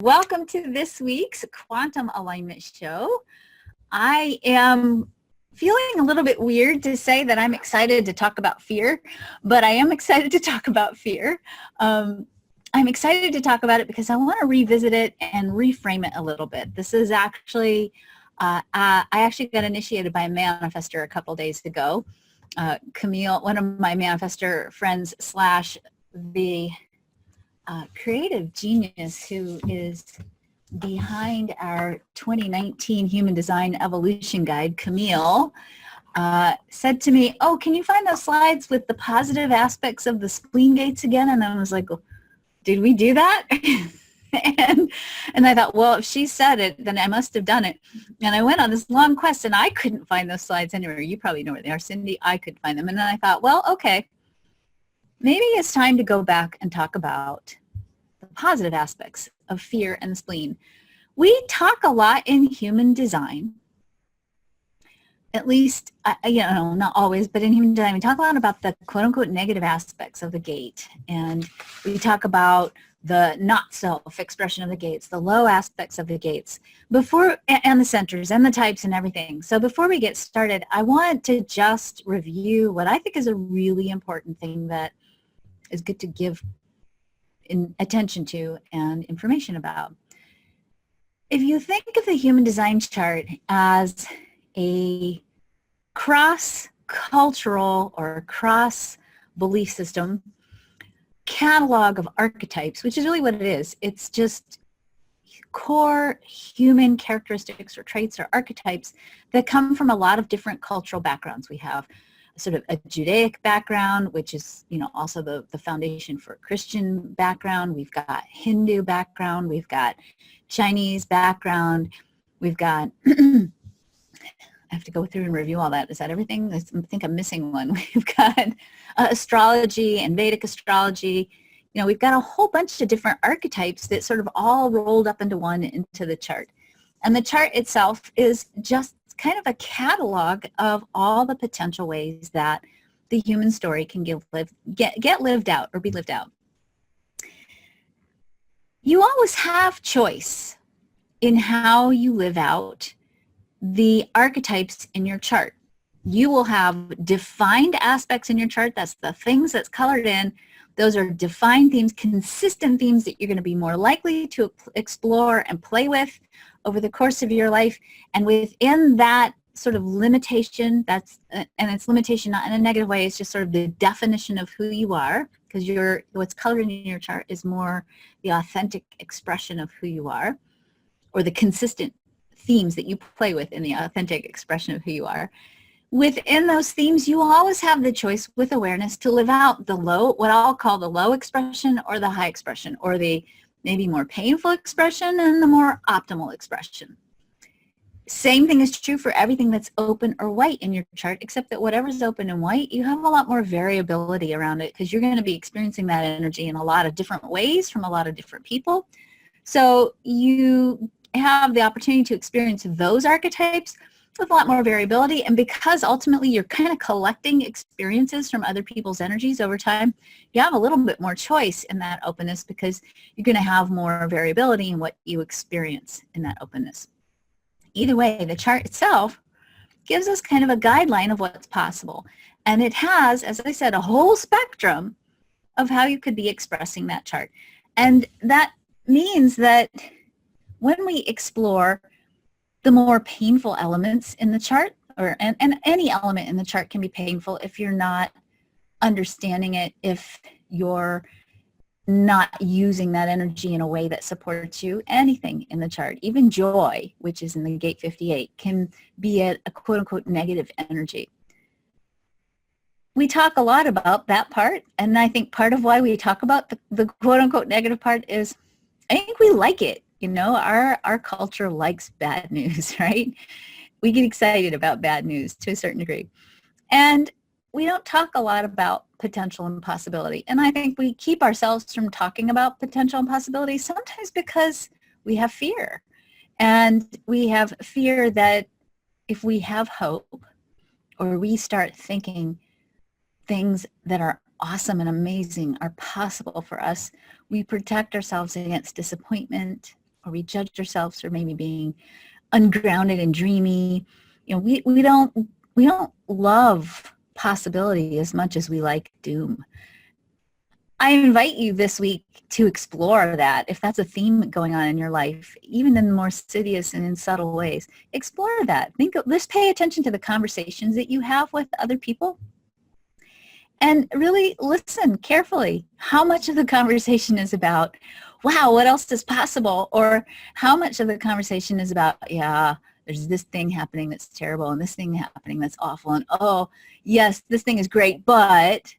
Welcome to this week's Quantum Alignment Show. I am feeling a little bit weird to say that I'm excited to talk about fear, but I am excited to talk about fear. I'm excited to talk about it because I want to revisit it and reframe it a little bit. This is actually, I actually got initiated by a manifestor a couple days ago. Camille, one of my manifestor friends slash the creative genius who is behind our 2019 Human Design Evolution Guide, Camille, said to me, "Oh, can you find those slides with the positive aspects of the spleen gates again?" And I was like, "Did we do that?" and I thought, well, if she said it, then I must have done it. And I went on this long quest, and I couldn't find those slides anywhere. You probably know where they are, Cindy. I couldn't find them. And then I thought, well, okay, maybe it's time to go back and talk about the positive aspects of fear and the spleen. We talk a lot in human design, at least, not always, but in human design, we talk a lot about the quote-unquote negative aspects of the gate. And we talk about the not self expression of the gates, the low aspects of the gates, and the centers and the types and everything. So before we get started, I want to just review what I think is a really important thing that is good to give attention to and information about. If you think of the human design chart as a cross-cultural or cross-belief system catalog of archetypes, which is really what it is, it's just core human characteristics or traits or archetypes that come from a lot of different cultural backgrounds. We have sort of a Judaic background, which is, also the foundation for a Christian background. We've got Hindu background. We've got Chinese background. We've got, I have to go through and review all that. Is that everything? I think I'm missing one. We've got astrology and Vedic astrology. We've got a whole bunch of different archetypes that sort of all rolled up into one into the chart. And the chart itself is just kind of a catalog of all the potential ways that the human story can get lived out or be lived out. You always have choice in how you live out the archetypes in your chart. You will have defined aspects in your chart. That's the things that's colored in. Those are defined themes, consistent themes that you're going to be more likely to explore and play with over the course of your life. And within that sort of limitation, and it's limitation not in a negative way, it's just sort of the definition of who you are, because what's colored in your chart is more the authentic expression of who you are, or the consistent themes that you play with in the authentic expression of who you are. Within those themes, you always have the choice with awareness to live out the low, what I'll call the low expression or the high expression, or the maybe more painful expression and the more optimal expression. Same thing is true for everything that's open or white in your chart, except that whatever's open and white, you have a lot more variability around it because you're going to be experiencing that energy in a lot of different ways from a lot of different people. So you have the opportunity to experience those archetypes with a lot more variability, and because ultimately you're kind of collecting experiences from other people's energies over time, you have a little bit more choice in that openness because you're going to have more variability in what you experience in that openness. Either way, the chart itself gives us kind of a guideline of what's possible, and it has, as I said, a whole spectrum of how you could be expressing that chart. And that means that when we explore the more painful elements in the chart, and any element in the chart can be painful if you're not understanding it, if you're not using that energy in a way that supports you. Anything in the chart, even joy, which is in the gate 58, can be a quote-unquote negative energy. We talk a lot about that part, and I think part of why we talk about the quote-unquote negative part is I think we like it. Our culture likes bad news, right? We get excited about bad news to a certain degree. And we don't talk a lot about potential and possibility. And I think we keep ourselves from talking about potential and possibility sometimes because we have fear. And we have fear that if we have hope, or we start thinking things that are awesome and amazing are possible for us, we protect ourselves against disappointment or we judge ourselves for maybe being ungrounded and dreamy. We don't love possibility as much as we like doom. I invite you this week to explore that. If that's a theme going on in your life, even in more insidious and in subtle ways, explore that. Let's pay attention to the conversations that you have with other people, and really listen carefully. How much of the conversation is about, wow, what else is possible? Or how much of the conversation is about, yeah, there's this thing happening that's terrible and this thing happening that's awful. And oh, yes, this thing is great, but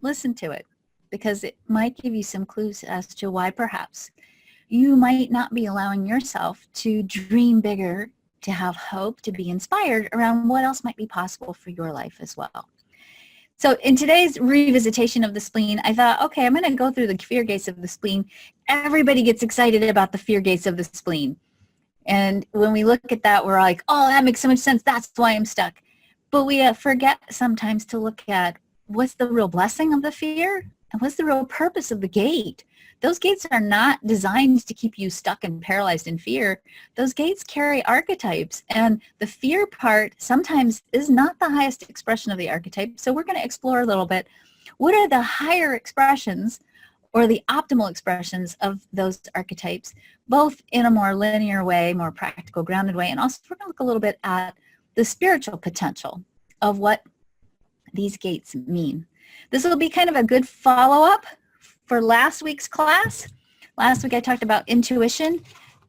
listen to it, because it might give you some clues as to why perhaps you might not be allowing yourself to dream bigger, to have hope, to be inspired around what else might be possible for your life as well. So in today's revisitation of the spleen, I thought, okay, I'm going to go through the fear gates of the spleen. Everybody gets excited about the fear gates of the spleen. And when we look at that, we're like, oh, that makes so much sense. That's why I'm stuck. But we forget sometimes to look at what's the real blessing of the fear and what's the real purpose of the gate. Those gates are not designed to keep you stuck and paralyzed in fear. Those gates carry archetypes, and the fear part sometimes is not the highest expression of the archetype. So we're going to explore a little bit, what are the higher expressions or the optimal expressions of those archetypes, both in a more linear way, more practical, grounded way, and also we're going to look a little bit at the spiritual potential of what these gates mean. This will be kind of a good follow-up for last week's class. Last week I talked about intuition,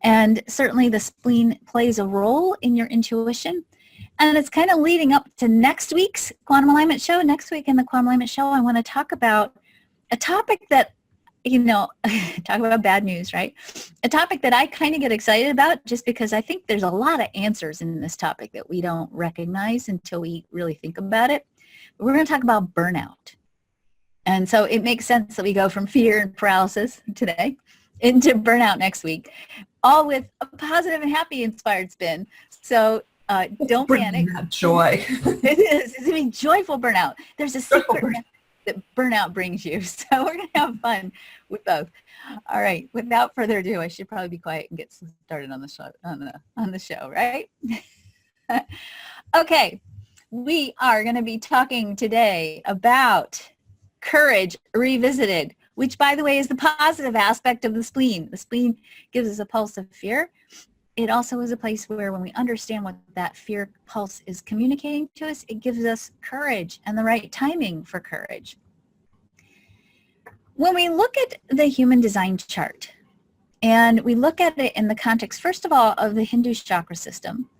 and certainly the spleen plays a role in your intuition. And it's kind of leading up to next week's Quantum Alignment Show. Next week in the Quantum Alignment Show, I want to talk about a topic that, talk about bad news, right? A topic that I kind of get excited about just because I think there's a lot of answers in this topic that we don't recognize until we really think about it. We're going to talk about burnout. And so it makes sense that we go from fear and paralysis today into burnout next week, all with a positive and happy inspired spin. So don't panic. Joy. It is. It's going to be joyful burnout. There's a secret that burnout brings you. So we're going to have fun with both. All right. Without further ado, I should probably be quiet and get started on the show, right? Okay. We are going to be talking today about courage revisited, which, by the way, is the positive aspect of the spleen. The spleen gives us a pulse of fear. It also is a place where when we understand what that fear pulse is communicating to us, it gives us courage and the right timing for courage. When we look at the human design chart, and we look at it in the context, first of all, of the Hindu chakra system,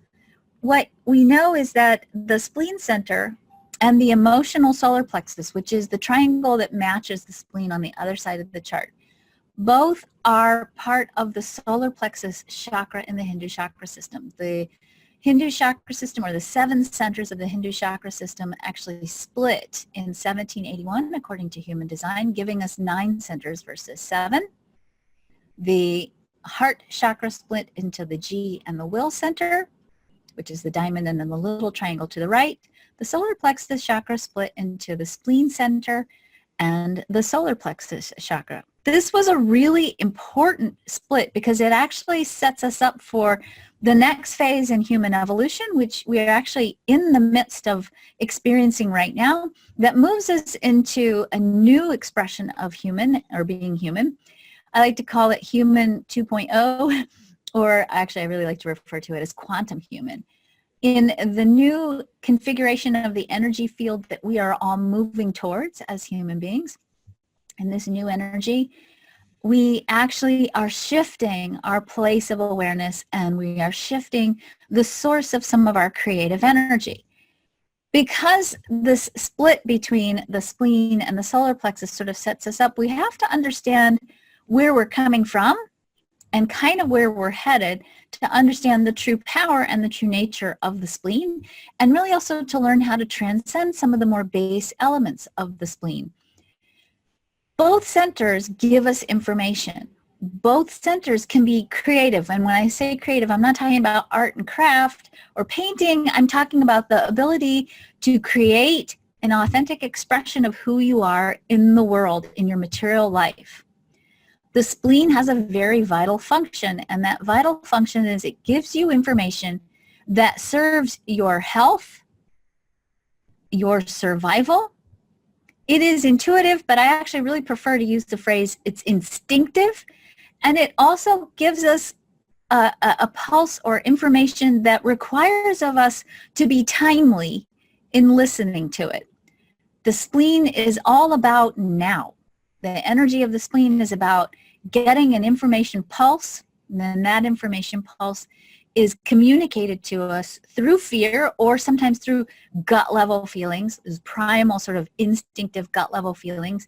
what we know is that the spleen center and the emotional solar plexus, which is the triangle that matches the spleen on the other side of the chart, both are part of the solar plexus chakra in the Hindu chakra system. The Hindu chakra system, or the 7 centers of the Hindu chakra system, actually split in 1781 according to human design, giving us 9 centers versus 7. The heart chakra split into the G and the will center, which is the diamond and then the little triangle to the right. The solar plexus chakra split into the spleen center and the solar plexus chakra. This was a really important split because it actually sets us up for the next phase in human evolution, which we are actually in the midst of experiencing right now, that moves us into a new expression of human, or being human. I like to call it human 2.0, or actually I really like to refer to it as quantum human. In the new configuration of the energy field that we are all moving towards as human beings, in this new energy, we actually are shifting our place of awareness, and we are shifting the source of some of our creative energy. Because this split between the spleen and the solar plexus sort of sets us up, we have to understand where we're coming from and kind of where we're headed to understand the true power and the true nature of the spleen, and really also to learn how to transcend some of the more base elements of the spleen. Both centers give us information. Both centers can be creative. And when I say creative, I'm not talking about art and craft or painting. I'm talking about the ability to create an authentic expression of who you are in the world, in your material life. The spleen has a very vital function, and that vital function is it gives you information that serves your health, your survival. It is intuitive, but I actually really prefer to use the phrase it's instinctive, and it also gives us a pulse or information that requires of us to be timely in listening to it. The spleen is all about now. The energy of the spleen is about getting an information pulse, and then that information pulse is communicated to us through fear or sometimes through gut level feelings, primal sort of instinctive gut level feelings.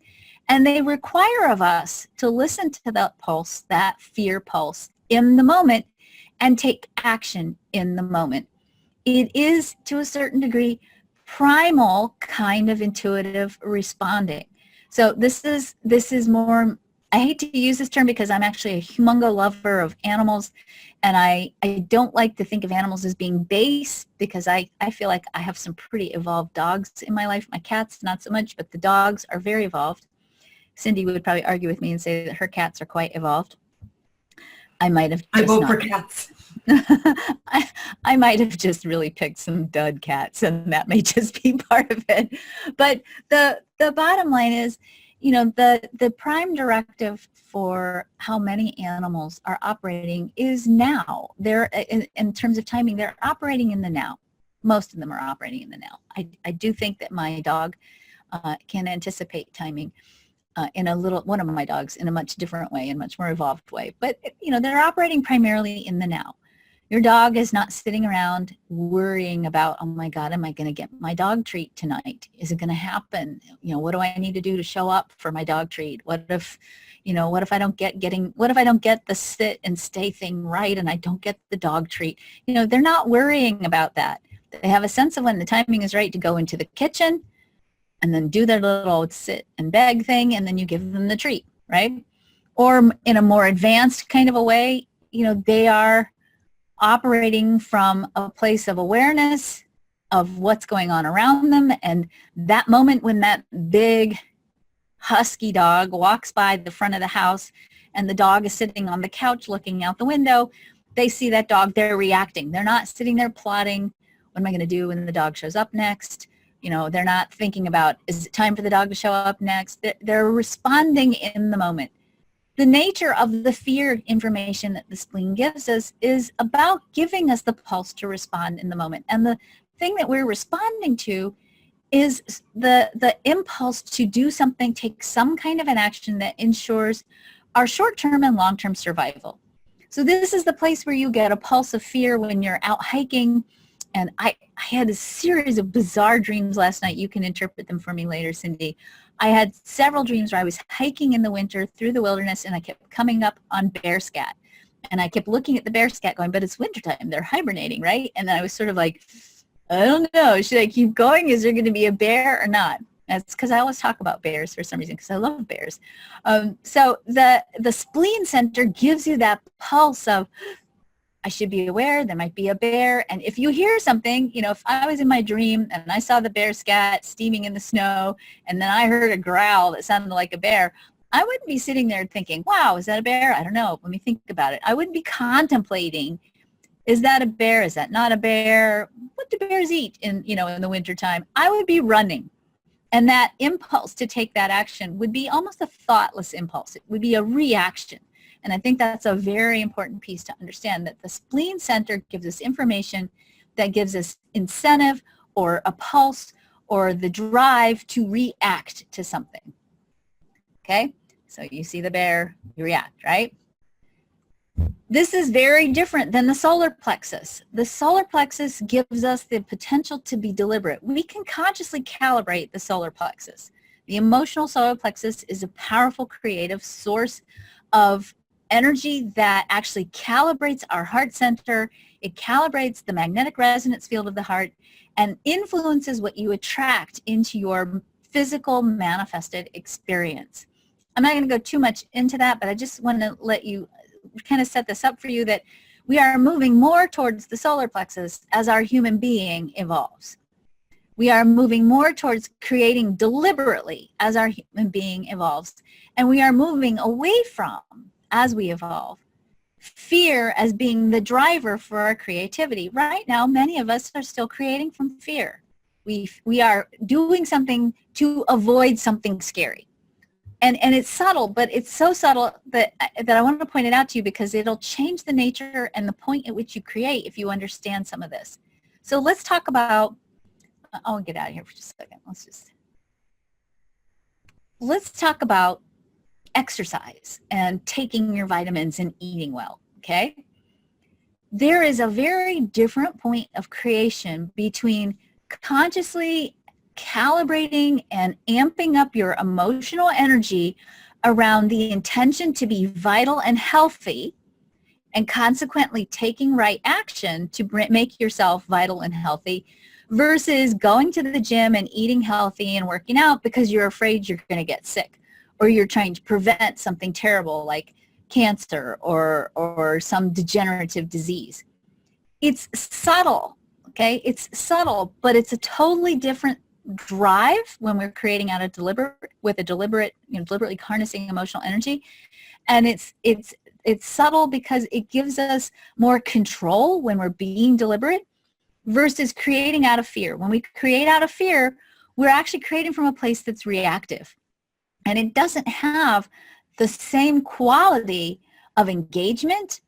And they require of us to listen to that pulse, that fear pulse in the moment and take action in the moment. It is to a certain degree primal kind of intuitive responding. So this is more, I hate to use this term because I'm actually a humongo lover of animals, and I don't like to think of animals as being base because I feel like I have some pretty evolved dogs in my life. My cats, not so much, but the dogs are very evolved. Cindy would probably argue with me and say that her cats are quite evolved. I might have just I vote for cats. I might have just really picked some dud cats, and that may just be part of it. But the bottom line is, you know, the prime directive for how many animals are operating is now. They're in terms of timing, they're operating in the now. Most of them are operating in the now. I do think that my dog can anticipate timing. One of my dogs in a much different way, in a much more evolved way. But, you know, they're operating primarily in the now. Your dog is not sitting around worrying about, oh my God, am I going to get my dog treat tonight? Is it going to happen? You know, what do I need to do to show up for my dog treat? What if I don't get the sit and stay thing right and I don't get the dog treat? You know, they're not worrying about that. They have a sense of when the timing is right to go into the kitchen and then do their little sit and beg thing, and then you give them the treat, right? Or in a more advanced kind of a way, you know, they are operating from a place of awareness of what's going on around them, and that moment when that big husky dog walks by the front of the house and the dog is sitting on the couch looking out the window, they see that dog, they're reacting. They're not sitting there plotting, what am I going to do when the dog shows up next? You know, they're not thinking about, is it time for the dog to show up next? They're responding in the moment. The nature of the fear information that the spleen gives us is about giving us the pulse to respond in the moment. And the thing that we're responding to is the impulse to do something, take some kind of an action that ensures our short-term and long-term survival. So this is the place where you get a pulse of fear when you're out hiking. And I had a series of bizarre dreams last night. You can interpret them for me later, Cindy. I had several dreams where I was hiking in the winter through the wilderness, and I kept coming up on bear scat. And I kept looking at the bear scat going, but it's wintertime. They're hibernating, right? And then I was sort of like, I don't know. Should I keep going? Is there going to be a bear or not? That's because I always talk about bears for some reason, because I love bears. So the spleen center gives you that pulse of, I should be aware there might be a bear. And if you hear something, you know, if I was in my dream and I saw the bear scat steaming in the snow, and then I heard a growl that sounded like a bear, I wouldn't be sitting there thinking, wow, is that a bear? I don't know. Let me think about it. I wouldn't be contemplating, is that a bear? Is that not a bear? What do bears eat in the wintertime? I would be running. And that impulse to take that action would be almost a thoughtless impulse. It would be a reaction. And I think that's a very important piece to understand, that the spleen center gives us information that gives us incentive or a pulse or the drive to react to something. Okay? So you see the bear, you react, right? This is very different than the solar plexus. The solar plexus gives us the potential to be deliberate. We can consciously calibrate the solar plexus. The emotional solar plexus is a powerful creative source of energy that actually calibrates our heart center. It calibrates the magnetic resonance field of the heart and influences what you attract into your physical manifested experience. I'm not going to go too much into that, but I just want to let you kind of set this up for you, that we are moving more towards the solar plexus as our human being evolves. We are moving more towards creating deliberately as our human being evolves. And we are moving away from, as we evolve, fear as being the driver for our creativity. Right now, many of us are still creating from fear. We are doing something to avoid something scary. And it's subtle, but it's so subtle that I want to point it out to you because it'll change the nature and the point at which you create if you understand some of this. So let's talk about, I'll get out of here for just a second. Let's talk about exercise and taking your vitamins and eating well, okay? There is a very different point of creation between consciously calibrating and amping up your emotional energy around the intention to be vital and healthy, and consequently taking right action to make yourself vital and healthy, versus going to the gym and eating healthy and working out because you're afraid you're going to get sick, or you're trying to prevent something terrible like cancer or some degenerative disease. It's subtle, okay? It's subtle, but it's a totally different drive when we're creating out of deliberately harnessing emotional energy. And it's subtle because it gives us more control when we're being deliberate versus creating out of fear. When we create out of fear, we're actually creating from a place that's reactive. And it doesn't have the same quality of engagement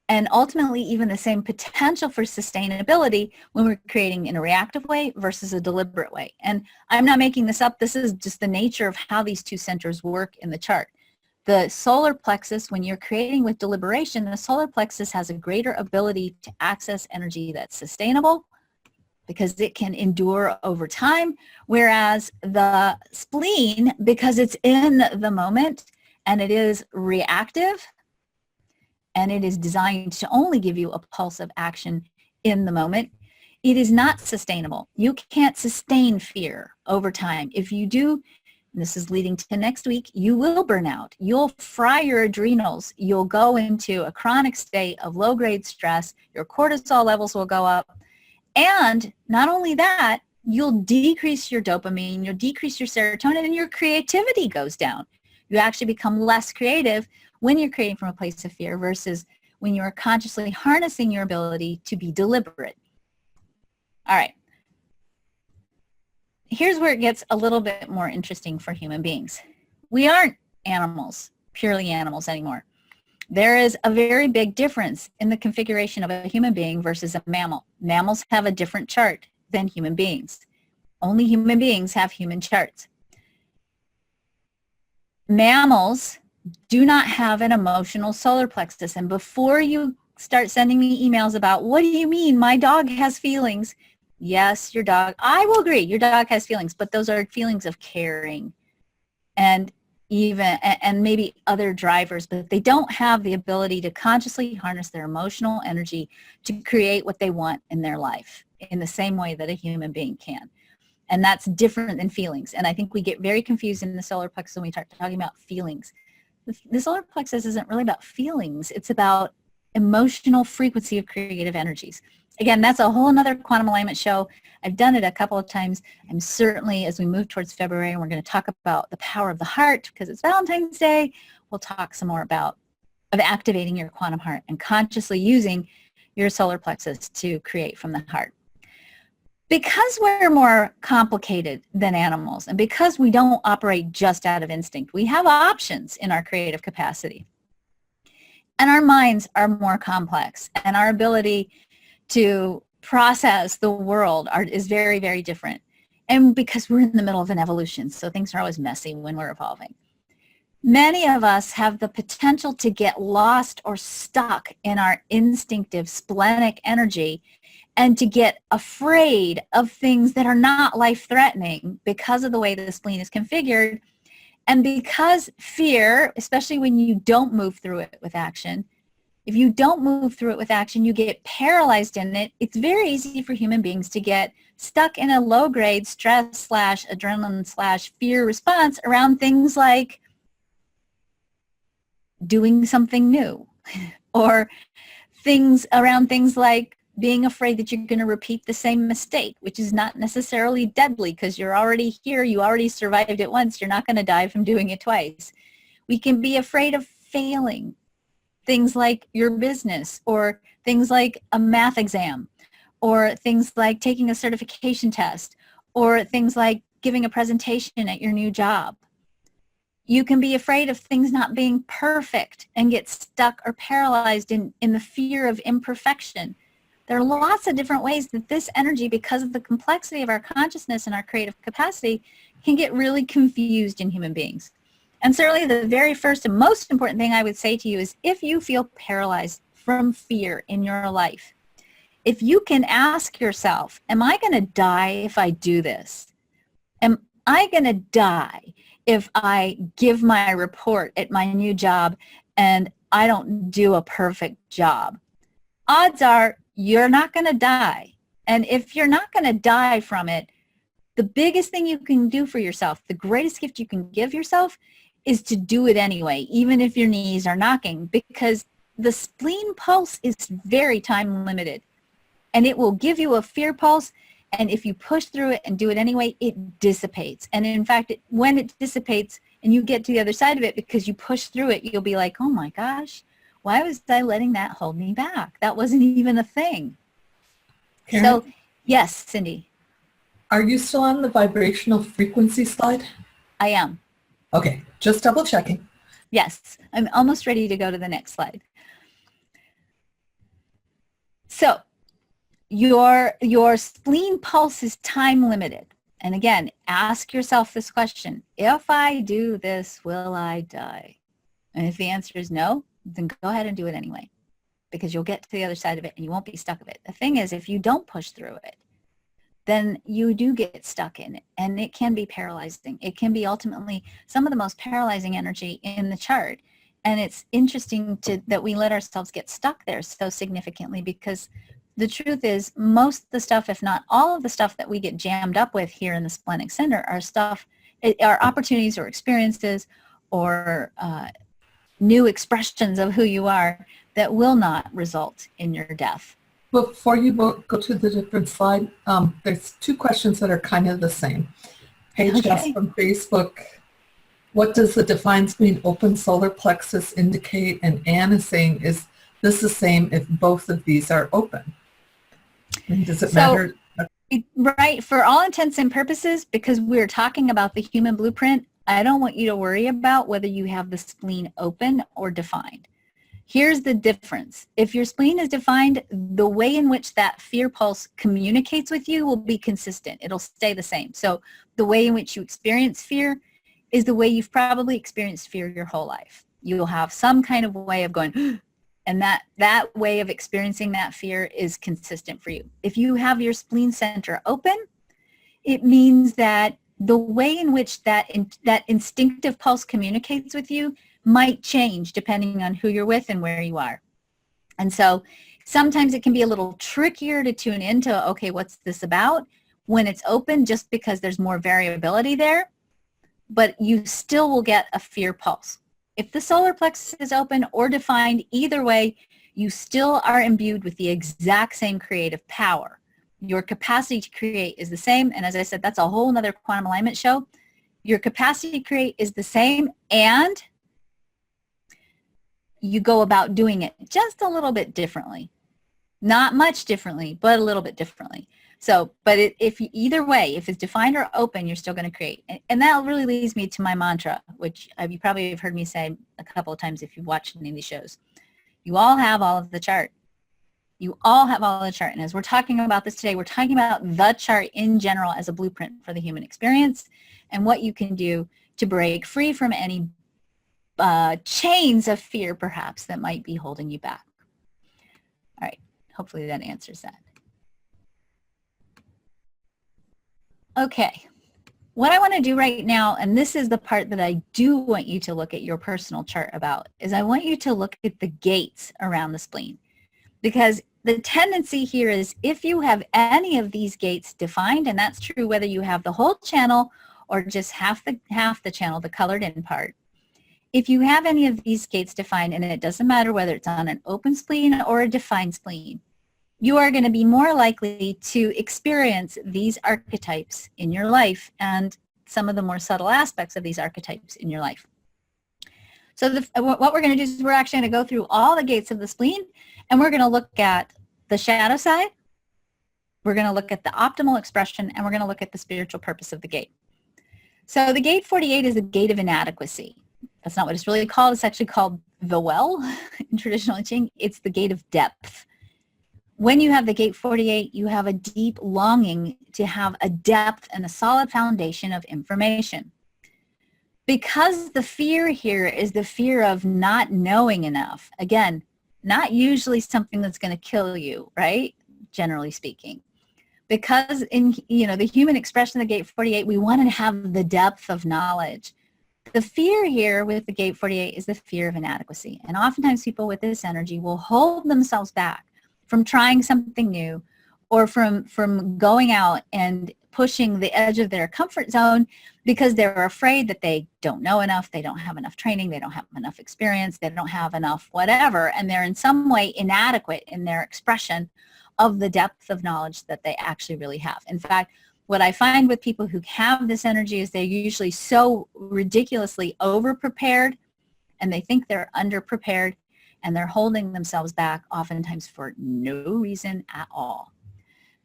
and ultimately even the same potential for sustainability when we're creating in a reactive way versus a deliberate way. And I'm not making this up. This is just the nature of how these two centers work in the chart. The solar plexus, when you're creating with deliberation, the solar plexus has a greater ability to access energy that's sustainable because it can endure over time, whereas the spleen, because it's in the moment and it is reactive, and it is designed to only give you a pulse of action in the moment, it is not sustainable. You can't sustain fear over time. If you do, and this is leading to next week, you will burn out. You'll fry your adrenals. You'll go into a chronic state of low-grade stress. Your cortisol levels will go up. And not only that, you'll decrease your dopamine, you'll decrease your serotonin, and your creativity goes down. You actually become less creative when you're creating from a place of fear versus when you're consciously harnessing your ability to be deliberate. All right. Here's where it gets a little bit more interesting for human beings. We aren't animals, purely animals anymore. There is a very big difference in the configuration of a human being versus a mammal. Mammals have a different chart than human beings. Only human beings have human charts. Mammals do not have an emotional solar plexus. And before you start sending me emails about, what do you mean my dog has feelings? Yes, your dog, I will agree, your dog has feelings, but those are feelings of caring and maybe other drivers, but they don't have the ability to consciously harness their emotional energy to create what they want in their life in the same way that a human being can. And that's different than feelings. And I think we get very confused in the solar plexus when we start talking about feelings. The solar plexus isn't really about feelings. It's about emotional frequency of creative energies. Again, that's a whole nother quantum alignment show. I've done it a couple of times. I'm certainly, as we move towards February, and we're going to talk about the power of the heart because it's Valentine's Day, we'll talk some more about activating your quantum heart and consciously using your solar plexus to create from the heart. Because we're more complicated than animals and because we don't operate just out of instinct, we have options in our creative capacity. And our minds are more complex, and our ability to process the world is very, very different. And because we're in the middle of an evolution, so things are always messy when we're evolving. Many of us have the potential to get lost or stuck in our instinctive splenic energy and to get afraid of things that are not life-threatening because of the way the spleen is configured. And because fear, especially when you don't move through it with action, if you don't move through it with action, you get paralyzed in it. It's very easy for human beings to get stuck in a low-grade stress / adrenaline / fear response around things like doing something new or things like being afraid that you're going to repeat the same mistake, which is not necessarily deadly because you're already here. You already survived it once. You're not going to die from doing it twice. We can be afraid of failing things like your business, or things like a math exam, or things like taking a certification test, or things like giving a presentation at your new job. You can be afraid of things not being perfect and get stuck or paralyzed in the fear of imperfection. There are lots of different ways that this energy, because of the complexity of our consciousness and our creative capacity, can get really confused in human beings. And certainly the very first and most important thing I would say to you is, if you feel paralyzed from fear in your life, if you can ask yourself, am I going to die if I do this? Am I going to die if I give my report at my new job and I don't do a perfect job? Odds are you're not going to die. And if you're not going to die from it, the biggest thing you can do for yourself, the greatest gift you can give yourself, is to do it anyway, even if your knees are knocking, because the spleen pulse is very time limited, and it will give you a fear pulse. And if you push through it and do it anyway, it dissipates. And in fact, when it dissipates and you get to the other side of it because you push through it, you'll be like, oh my gosh, why was I letting that hold me back? That wasn't even a thing. Karen, so yes, Cindy. Are you still on the vibrational frequency slide? I am. Okay, just double checking. Yes, I'm almost ready to go to the next slide. So your spleen pulse is time limited. And again, ask yourself this question: if I do this, will I die? And if the answer is no, then go ahead and do it anyway, because you'll get to the other side of it and you won't be stuck with it. The thing is, if you don't push through it, then you do get stuck in it, and it can be paralyzing. It can be ultimately some of the most paralyzing energy in the chart. And it's interesting that we let ourselves get stuck there so significantly, because the truth is, most of the stuff, if not all of the stuff that we get jammed up with here in the Spleen Center are opportunities or experiences or new expressions of who you are that will not result in your death. Before you go to the different slide, there's two questions that are kind of the same. Paige asked from Facebook, what does the defined spleen open solar plexus indicate? And Anne is saying, is this the same if both of these are open? And does it matter? Right, for all intents and purposes, because we're talking about the human blueprint, I don't want you to worry about whether you have the spleen open or defined. Here's the difference. If your spleen is defined, the way in which that fear pulse communicates with you will be consistent. It'll stay the same. So the way in which you experience fear is the way you've probably experienced fear your whole life. You'll have some kind of way of going, and that way of experiencing that fear is consistent for you. If you have your spleen center open, it means that the way in which that instinctive pulse communicates with you might change depending on who you're with and where you are. And so sometimes it can be a little trickier to tune into, okay, what's this about, when it's open, just because there's more variability there, but you still will get a fear pulse. If the solar plexus is open or defined, either way, you still are imbued with the exact same creative power. Your capacity to create is the same. And as I said, that's a whole nother quantum alignment show. Your capacity to create is the same, and you go about doing it just a little bit differently. Not much differently, but a little bit differently. So, but either way, if it's defined or open, you're still going to create. And that really leads me to my mantra, which you probably have heard me say a couple of times if you've watched any of these shows. You all have all of the chart. You all have all of the chart. And as we're talking about this today, we're talking about the chart in general as a blueprint for the human experience and what you can do to break free from any chains of fear, perhaps, that might be holding you back. All right. Hopefully that answers that. Okay. What I want to do right now, and this is the part that I do want you to look at your personal chart about, is I want you to look at the gates around the spleen. Because the tendency here is if you have any of these gates defined, and that's true whether you have the whole channel or just half the channel, the colored in part, if you have any of these gates defined, and it doesn't matter whether it's on an open spleen or a defined spleen, you are going to be more likely to experience these archetypes in your life and some of the more subtle aspects of these archetypes in your life. So what we're going to do is we're actually going to go through all the gates of the spleen, and we're going to look at the shadow side, we're going to look at the optimal expression, and we're going to look at the spiritual purpose of the gate. So the gate 48 is the gate of inadequacy. That's not what it's really called. It's actually called the well in traditional teaching. It's the gate of depth. When you have the gate 48, you have a deep longing to have a depth and a solid foundation of information. Because the fear here is the fear of not knowing enough. Again, not usually something that's going to kill you, right? Generally speaking. Because in the human expression of the gate 48, we want to have the depth of knowledge. The fear here with the gate 48 is the fear of inadequacy. And oftentimes people with this energy will hold themselves back from trying something new, or from going out and pushing the edge of their comfort zone because they're afraid that they don't know enough, they don't have enough training, they don't have enough experience, they don't have enough whatever, and they're in some way inadequate in their expression of the depth of knowledge that they actually really have. In fact, what I find with people who have this energy is they're usually so ridiculously over-prepared, and they think they're under-prepared, and they're holding themselves back oftentimes for no reason at all.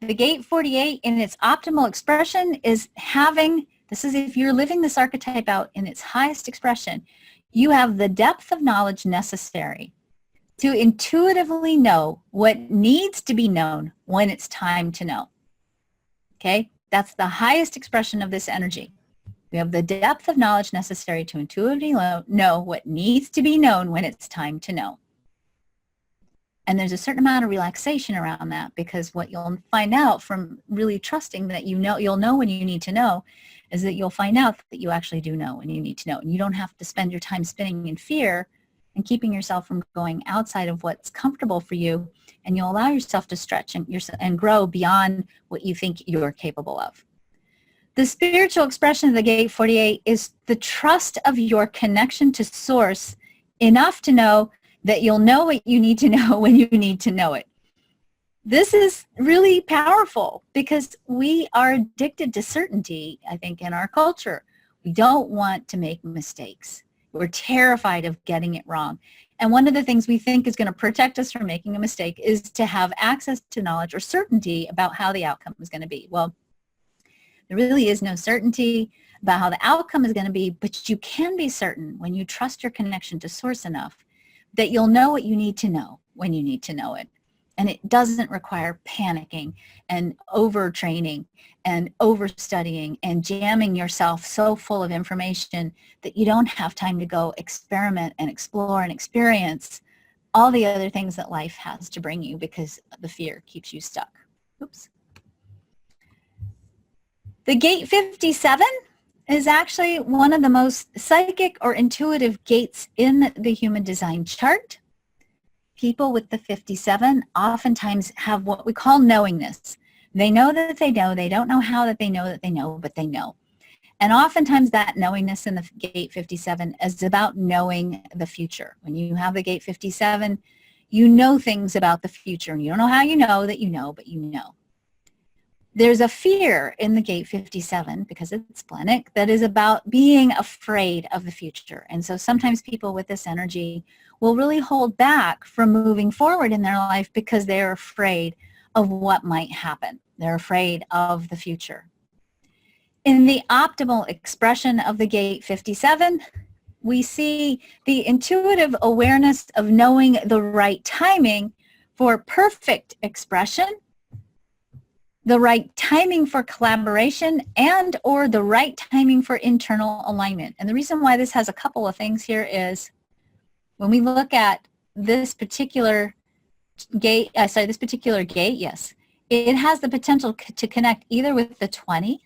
The gate 48 in its optimal expression is having, this is if you're living this archetype out in its highest expression, you have the depth of knowledge necessary to intuitively know what needs to be known when it's time to know. Okay, that's the highest expression of this energy. We have the depth of knowledge necessary to intuitively know what needs to be known when it's time to know. And there's a certain amount of relaxation around that, because what you'll find out from really trusting that you'll know when you need to know is that you'll find out that you actually do know when you need to know. And you don't have to spend your time spinning in fear and keeping yourself from going outside of what's comfortable for you. And you'll allow yourself to stretch and grow beyond what you think you're capable of. The spiritual expression of the gate 48 is the trust of your connection to source enough to know that you'll know what you need to know when you need to know it. This is really powerful because we are addicted to certainty, I think, in our culture. We don't want to make mistakes. We're terrified of getting it wrong. And one of the things we think is going to protect us from making a mistake is to have access to knowledge or certainty about how the outcome is going to be. Well, there really is no certainty about how the outcome is going to be, but you can be certain when you trust your connection to source enough that you'll know what you need to know when you need to know it. And it doesn't require panicking and overtraining and overstudying and jamming yourself so full of information that you don't have time to go experiment and explore and experience all the other things that life has to bring you because the fear keeps you stuck. Oops. The gate 57 is actually one of the most psychic or intuitive gates in the human design chart. People with the 57 oftentimes have what we call knowingness. They know that they know. They don't know how that they know, but they know. And oftentimes that knowingness in the gate 57 is about knowing the future. When you have the gate 57, you know things about the future. And you don't know how you know that you know, but you know. There's a fear in the gate 57, because it's splenic, that is about being afraid of the future. And so sometimes people with this energy will really hold back from moving forward in their life because they're afraid of what might happen. They're afraid of the future. In the optimal expression of the gate 57, we see the intuitive awareness of knowing the right timing for perfect expression, the right timing for collaboration, and or the right timing for internal alignment. And the reason why this has a couple of things here is when we look at this particular gate, yes, it has the potential to connect either with the 20,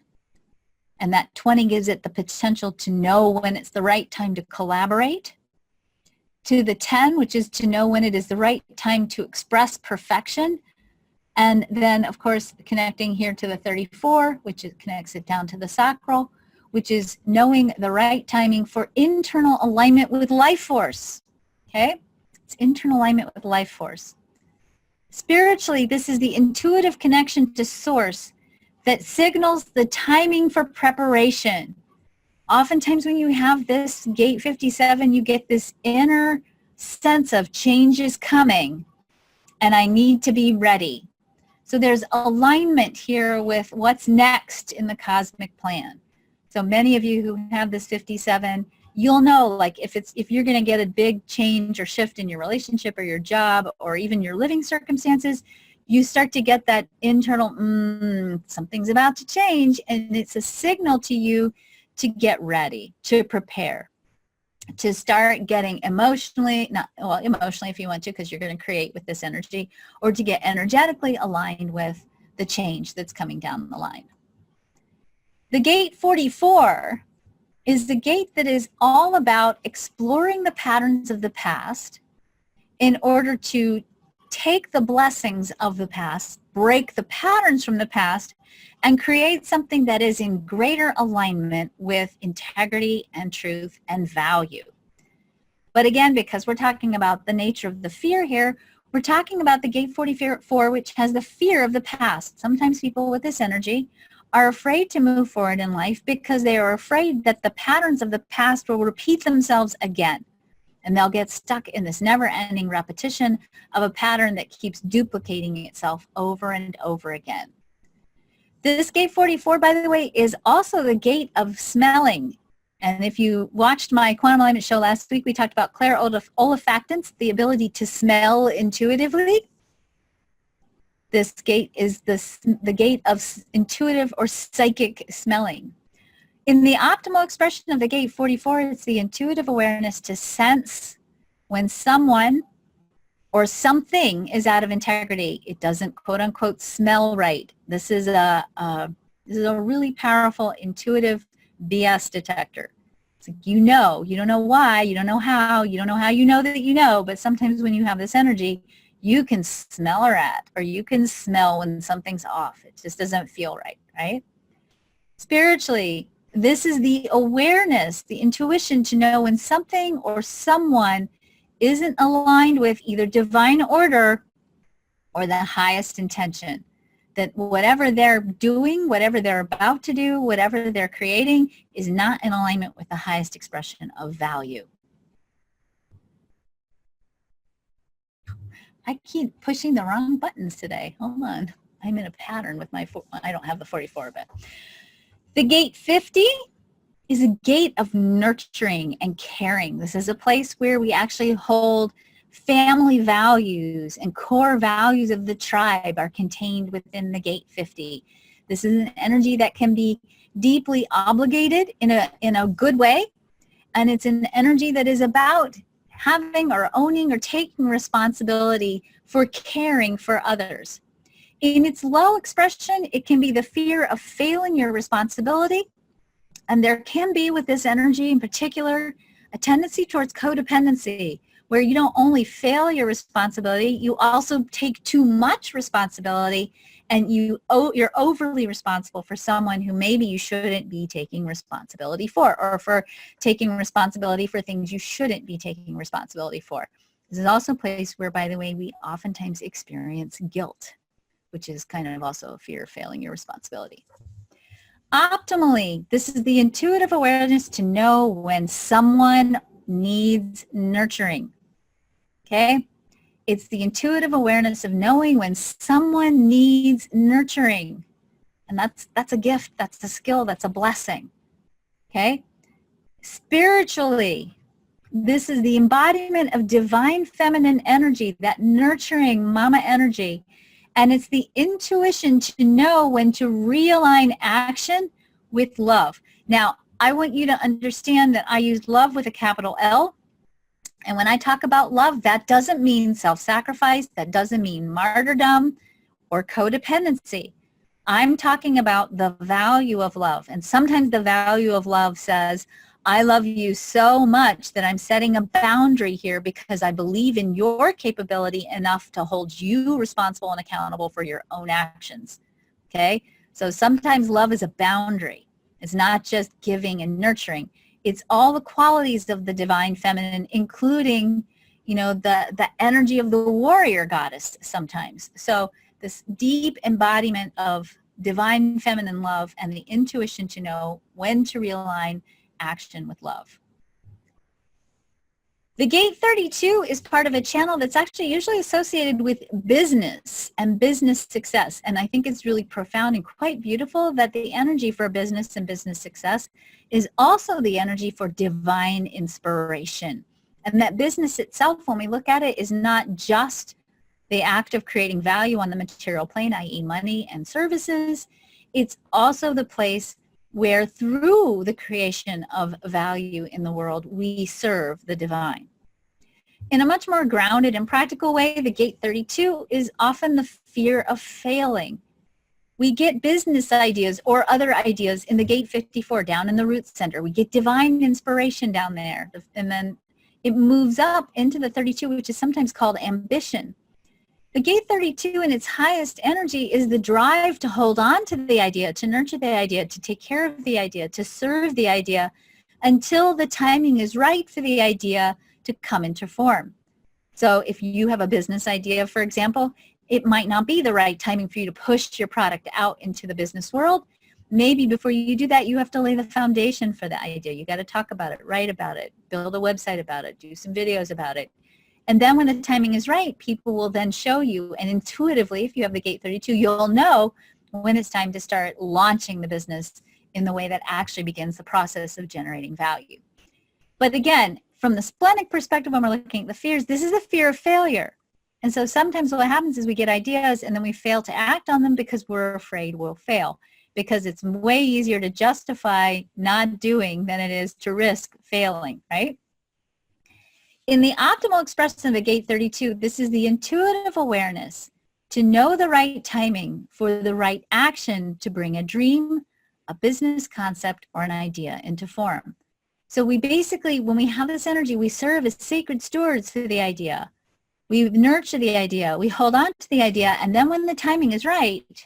and that 20 gives it the potential to know when it's the right time to collaborate, to the 10, which is to know when it is the right time to express perfection. And then, of course, connecting here to the 34, which connects it down to the sacral, which is knowing the right timing for internal alignment with life force. Okay? It's internal alignment with life force. Spiritually, this is the intuitive connection to source that signals the timing for preparation. Oftentimes when you have this gate 57, you get this inner sense of change is coming and I need to be ready. So there's alignment here with what's next in the cosmic plan. So many of you who have this 57, you'll know, like, if you're going to get a big change or shift in your relationship or your job or even your living circumstances, you start to get that internal, something's about to change, and it's a signal to you to get ready, to prepare, to start getting emotionally if you want to, because you're going to create with this energy, or to get energetically aligned with the change that's coming down the line. The gate 44 is the gate that is all about exploring the patterns of the past in order to take the blessings of the past, break the patterns from the past, and create something that is in greater alignment with integrity and truth and value. But again, because we're talking about the nature of the fear here, we're talking about the gate 44, which has the fear of the past. Sometimes people with this energy are afraid to move forward in life because they are afraid that the patterns of the past will repeat themselves again. And they'll get stuck in this never-ending repetition of a pattern that keeps duplicating itself over and over again. This gate 44, by the way, is also the gate of smelling. And if you watched my Quantum Alignment show last week, we talked about clairolfactance, the ability to smell intuitively. This gate is the gate of intuitive or psychic smelling. In the optimal expression of the gate 44, it's the intuitive awareness to sense when someone or something is out of integrity. It doesn't, quote unquote, smell right. This is a really powerful intuitive BS detector. It's like, you don't know why, you don't know how you know that you know, but sometimes when you have this energy, you can smell a rat, or you can smell when something's off. It just doesn't feel right, right? Spiritually, this is the awareness, the intuition to know when something or someone isn't aligned with either divine order or the highest intention. That whatever they're doing, whatever they're about to do, whatever they're creating is not in alignment with the highest expression of value. I keep pushing the wrong buttons today. Hold on. I'm in a pattern with I don't have the 44 of it. The gate 50 is a gate of nurturing and caring. This is a place where we actually hold family values and core values of the tribe are contained within the gate 50. This is an energy that can be deeply obligated in a good way, and it's an energy that is about having or owning or taking responsibility for caring for others. In its low expression, it can be the fear of failing your responsibility, and there can be, with this energy in particular, a tendency towards codependency, where you don't only fail your responsibility, you also take too much responsibility, and you're overly responsible for someone who maybe you shouldn't be taking responsibility for, or for taking responsibility for things you shouldn't be taking responsibility for. This is also a place where, by the way, we oftentimes experience guilt, which is kind of also a fear of failing your responsibility. Optimally, this is the intuitive awareness to know when someone needs nurturing. Okay? It's the intuitive awareness of knowing when someone needs nurturing. And that's a gift, that's a skill, that's a blessing. Okay? Spiritually, this is the embodiment of divine feminine energy, that nurturing mama energy. And it's the intuition to know when to realign action with love. Now, I want you to understand that I use love with a capital L. And when I talk about love, that doesn't mean self-sacrifice. That doesn't mean martyrdom or codependency. I'm talking about the value of love. And sometimes the value of love says, I love you so much that I'm setting a boundary here because I believe in your capability enough to hold you responsible and accountable for your own actions. Okay? So sometimes love is a boundary. It's not just giving and nurturing. It's all the qualities of the divine feminine, including the energy of the warrior goddess sometimes. So this deep embodiment of divine feminine love and the intuition to know when to realign action with love. The gate 32 is part of a channel that's actually usually associated with business and business success. And I think it's really profound and quite beautiful that the energy for business and business success is also the energy for divine inspiration. And that business itself, when we look at it, is not just the act of creating value on the material plane, i.e. money and services. It's also the place where through the creation of value in the world, we serve the divine. In a much more grounded and practical way, the gate 32 is often the fear of failing. We get business ideas or other ideas in the gate 54 down in the root center. We get divine inspiration down there. And then it moves up into the 32, which is sometimes called ambition. The gate 32 in its highest energy is the drive to hold on to the idea, to nurture the idea, to take care of the idea, to serve the idea until the timing is right for the idea to come into form. So if you have a business idea, for example, it might not be the right timing for you to push your product out into the business world. Maybe before you do that, you have to lay the foundation for the idea. You got to talk about it, write about it, build a website about it, do some videos about it. And then when the timing is right, people will then show you, and intuitively, if you have the gate 32, you'll know when it's time to start launching the business in the way that actually begins the process of generating value. But again, from the splenic perspective, when we're looking at the fears, this is the fear of failure. And so sometimes what happens is we get ideas and then we fail to act on them because we're afraid we'll fail, because it's way easier to justify not doing than it is to risk failing, right? In the optimal expression of the gate 32, this is the intuitive awareness to know the right timing for the right action to bring a dream, a business concept, or an idea into form. So we basically, when we have this energy, we serve as sacred stewards for the idea. We nurture the idea, we hold on to the idea, and then when the timing is right,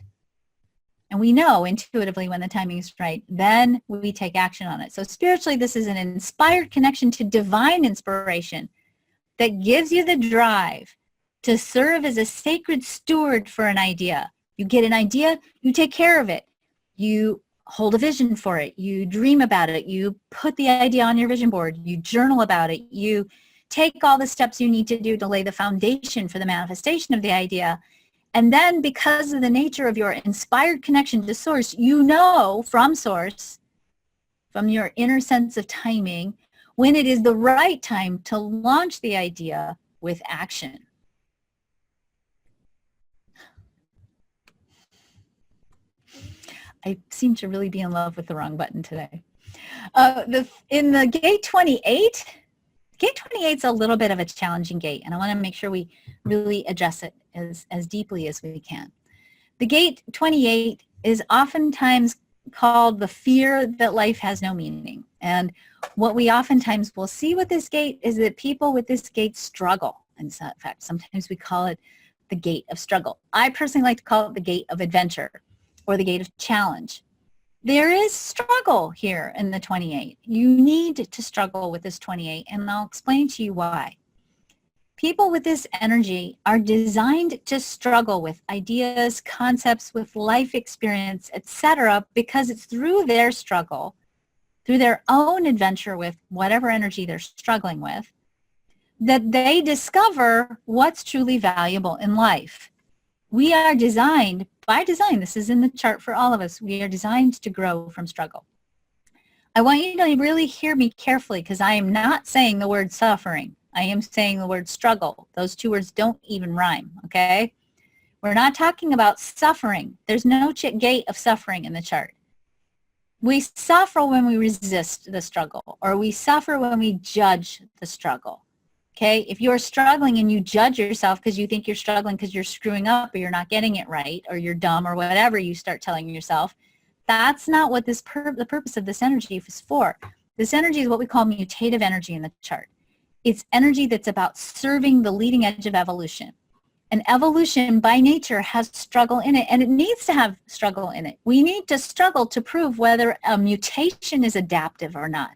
and we know intuitively when the timing is right, then we take action on it. So spiritually, this is an inspired connection to divine inspiration that gives you the drive to serve as a sacred steward for an idea. You get an idea, you take care of it. You hold a vision for it. You dream about it. You put the idea on your vision board. You journal about it. You take all the steps you need to do to lay the foundation for the manifestation of the idea. And then because of the nature of your inspired connection to source, you know from source, from your inner sense of timing, when it is the right time to launch the idea with action. I seem to really be in love with the wrong button today. In the gate 28, gate 28 is a little bit of a challenging gate, and I want to make sure we really address it as deeply as we can. The gate 28 is oftentimes called the fear that life has no meaning. And what we oftentimes will see with this gate is that people with this gate struggle. And so, in fact, sometimes we call it the gate of struggle. I personally like to call it the gate of adventure or the gate of challenge. There is struggle here in the 28. You need to struggle with this 28, and I'll explain to you why. People with this energy are designed to struggle with ideas, concepts, with life experience, etc., because it's through their struggle, through their own adventure with whatever energy they're struggling with, that they discover what's truly valuable in life. We are designed, by design, this is in the chart for all of us, we are designed to grow from struggle. I want you to really hear me carefully, because I am not saying the word suffering. I am saying the word struggle. Those two words don't even rhyme, okay? We're not talking about suffering. There's no gate of suffering in the chart. We suffer when we resist the struggle, or we suffer when we judge the struggle. Okay, if you're struggling and you judge yourself because you think you're struggling because you're screwing up or you're not getting it right or you're dumb or whatever you start telling yourself, that's not what the purpose of this energy is for. This energy is what we call mutative energy in the chart. It's energy that's about serving the leading edge of evolution. And evolution by nature has struggle in it, and it needs to have struggle in it. We need to struggle to prove whether a mutation is adaptive or not.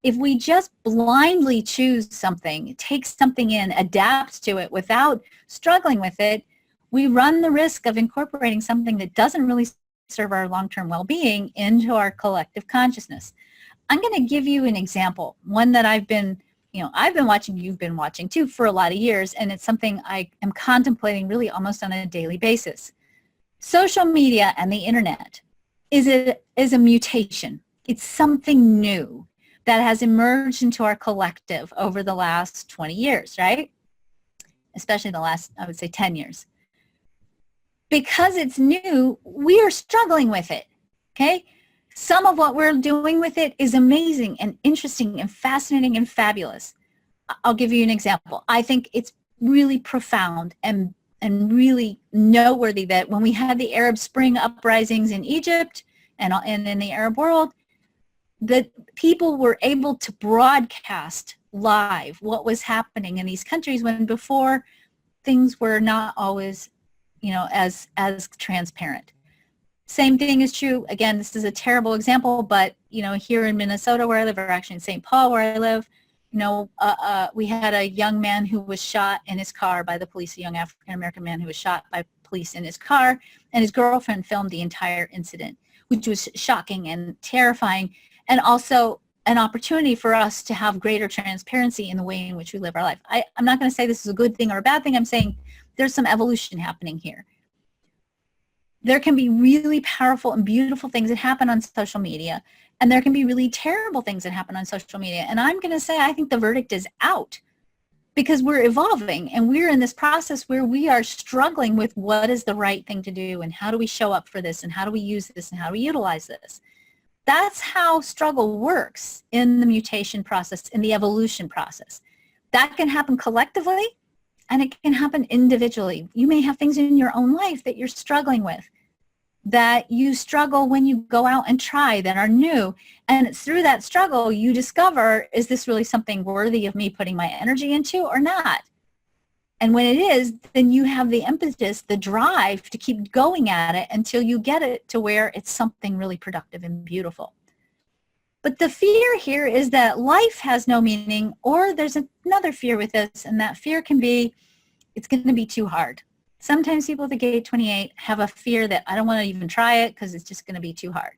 If we just blindly choose something, take something in, adapt to it without struggling with it, we run the risk of incorporating something that doesn't really serve our long-term well-being into our collective consciousness. I'm going to give you an example, one that I've been watching, you've been watching too for a lot of years, and it's something I am contemplating really almost on a daily basis. Social media and the internet is a mutation. It's something new that has emerged into our collective over the last 20 years, right? Especially the last, I would say, 10 years. Because it's new, we are struggling with it, okay? Some of what we're doing with it is amazing and interesting and fascinating and fabulous. I'll give you an example. I think it's really profound and really noteworthy that when we had the Arab Spring uprisings in Egypt and in the Arab world, that people were able to broadcast live what was happening in these countries when before things were not always, as transparent. Same thing is true. Again, this is a terrible example, but here in Minnesota where I live, or actually in St. Paul where I live, we had a young man who was shot in his car by the police, a young African-American man who was shot by police in his car, and his girlfriend filmed the entire incident, which was shocking and terrifying, and also an opportunity for us to have greater transparency in the way in which we live our life. I'm not going to say this is a good thing or a bad thing. I'm saying there's some evolution happening here. There can be really powerful and beautiful things that happen on social media, and there can be really terrible things that happen on social media. And I'm going to say I think the verdict is out because we're evolving and we're in this process where we are struggling with what is the right thing to do and how do we show up for this and how do we use this and how do we utilize this. That's how struggle works in the mutation process, in the evolution process. That can happen collectively and it can happen individually. You may have things in your own life that you're struggling with, that you struggle when you go out and try, that are new. And it's through that struggle you discover, is this really something worthy of me putting my energy into or not? And when it is, then you have the impetus, the drive to keep going at it until you get it to where it's something really productive and beautiful. But the fear here is that life has no meaning, or there's another fear with this, and that fear can be, it's going to be too hard. Sometimes people at the gate 28 have a fear that I don't want to even try it because it's just going to be too hard.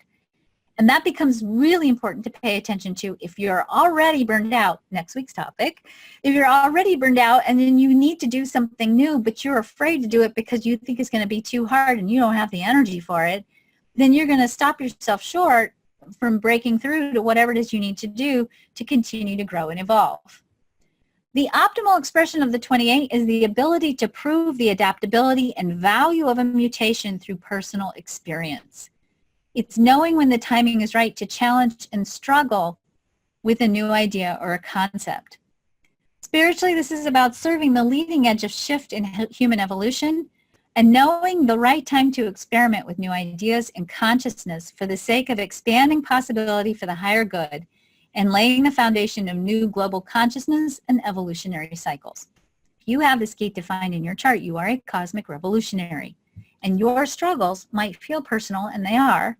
And that becomes really important to pay attention to if you're already burned out, next week's topic. If you're already burned out and then you need to do something new, but you're afraid to do it because you think it's going to be too hard and you don't have the energy for it, then you're going to stop yourself short from breaking through to whatever it is you need to do to continue to grow and evolve. The optimal expression of the 28 is the ability to prove the adaptability and value of a mutation through personal experience. It's knowing when the timing is right to challenge and struggle with a new idea or a concept. Spiritually, this is about serving the leading edge of shift in human evolution and knowing the right time to experiment with new ideas and consciousness for the sake of expanding possibility for the higher good and laying the foundation of new global consciousness and evolutionary cycles. If you have this gate defined in your chart, you are a cosmic revolutionary. And your struggles might feel personal, and they are,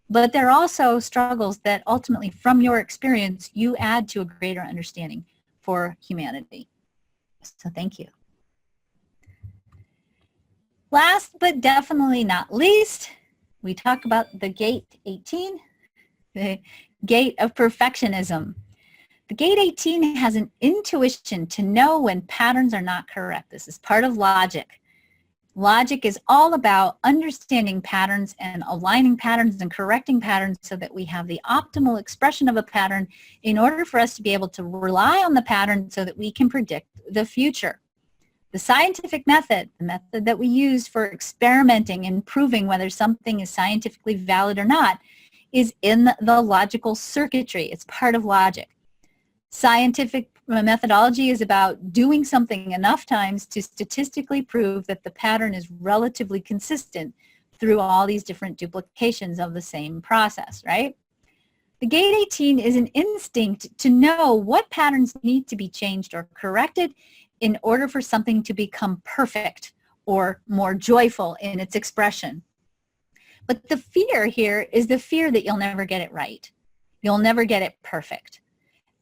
but they're also struggles that ultimately, from your experience, you add to a greater understanding for humanity. So thank you. Last but definitely not least, we talk about the gate 18, the gate of perfectionism. The gate 18 has an intuition to know when patterns are not correct. This is part of logic. Logic is all about understanding patterns and aligning patterns and correcting patterns so that we have the optimal expression of a pattern in order for us to be able to rely on the pattern so that we can predict the future. The scientific method, the method that we use for experimenting and proving whether something is scientifically valid or not, is in the logical circuitry. It's part of logic. Scientific methodology is about doing something enough times to statistically prove that the pattern is relatively consistent through all these different duplications of the same process, right? The gate 18 is an instinct to know what patterns need to be changed or corrected in order for something to become perfect or more joyful in its expression. But the fear here is the fear that you'll never get it right. You'll never get it perfect.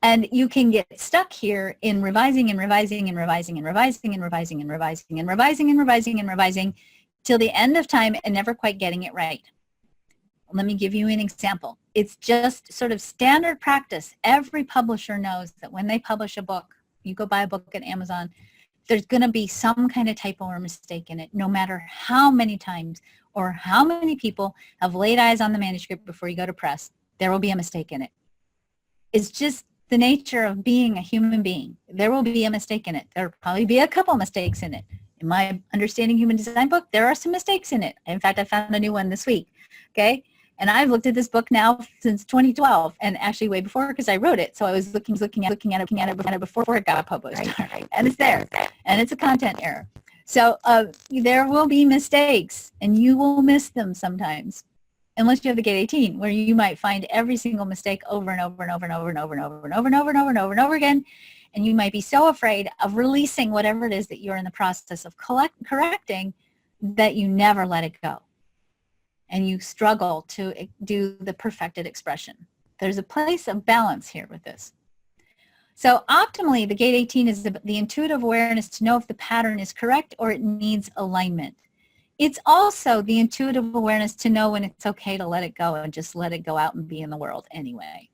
And you can get stuck here in revising and revising and revising and revising and revising and revising and revising and revising and revising till the end of time and never quite getting it right. Let me give you an example. It's just sort of standard practice. Every publisher knows that when they publish a book, you go buy a book at Amazon, there's going to be some kind of typo or mistake in it, no matter how many times or how many people have laid eyes on the manuscript before you go to press, there will be a mistake in it. It's just the nature of being a human being. There will be a mistake in it. There will probably be a couple mistakes in it. In my Understanding Human Design book, there are some mistakes in it. In fact, I found a new one this week, okay? And I've looked at this book now since 2012, and actually way before because I wrote it. So I was looking at it before it got published. Right. And it's there, and it's a content error. So there will be mistakes, and you will miss them sometimes, unless you have the Gate 18, where you might find every single mistake over and over and over and over and over and over and over and over and over and over and over again. And you might be so afraid of releasing whatever it is that you're in the process of correcting that you never let it go. And you struggle to do the perfected expression. There's a place of balance here with this. So optimally, the Gate 18 is the intuitive awareness to know if the pattern is correct or it needs alignment. It's also the intuitive awareness to know when it's okay to let it go and just let it go out and be in the world anyway.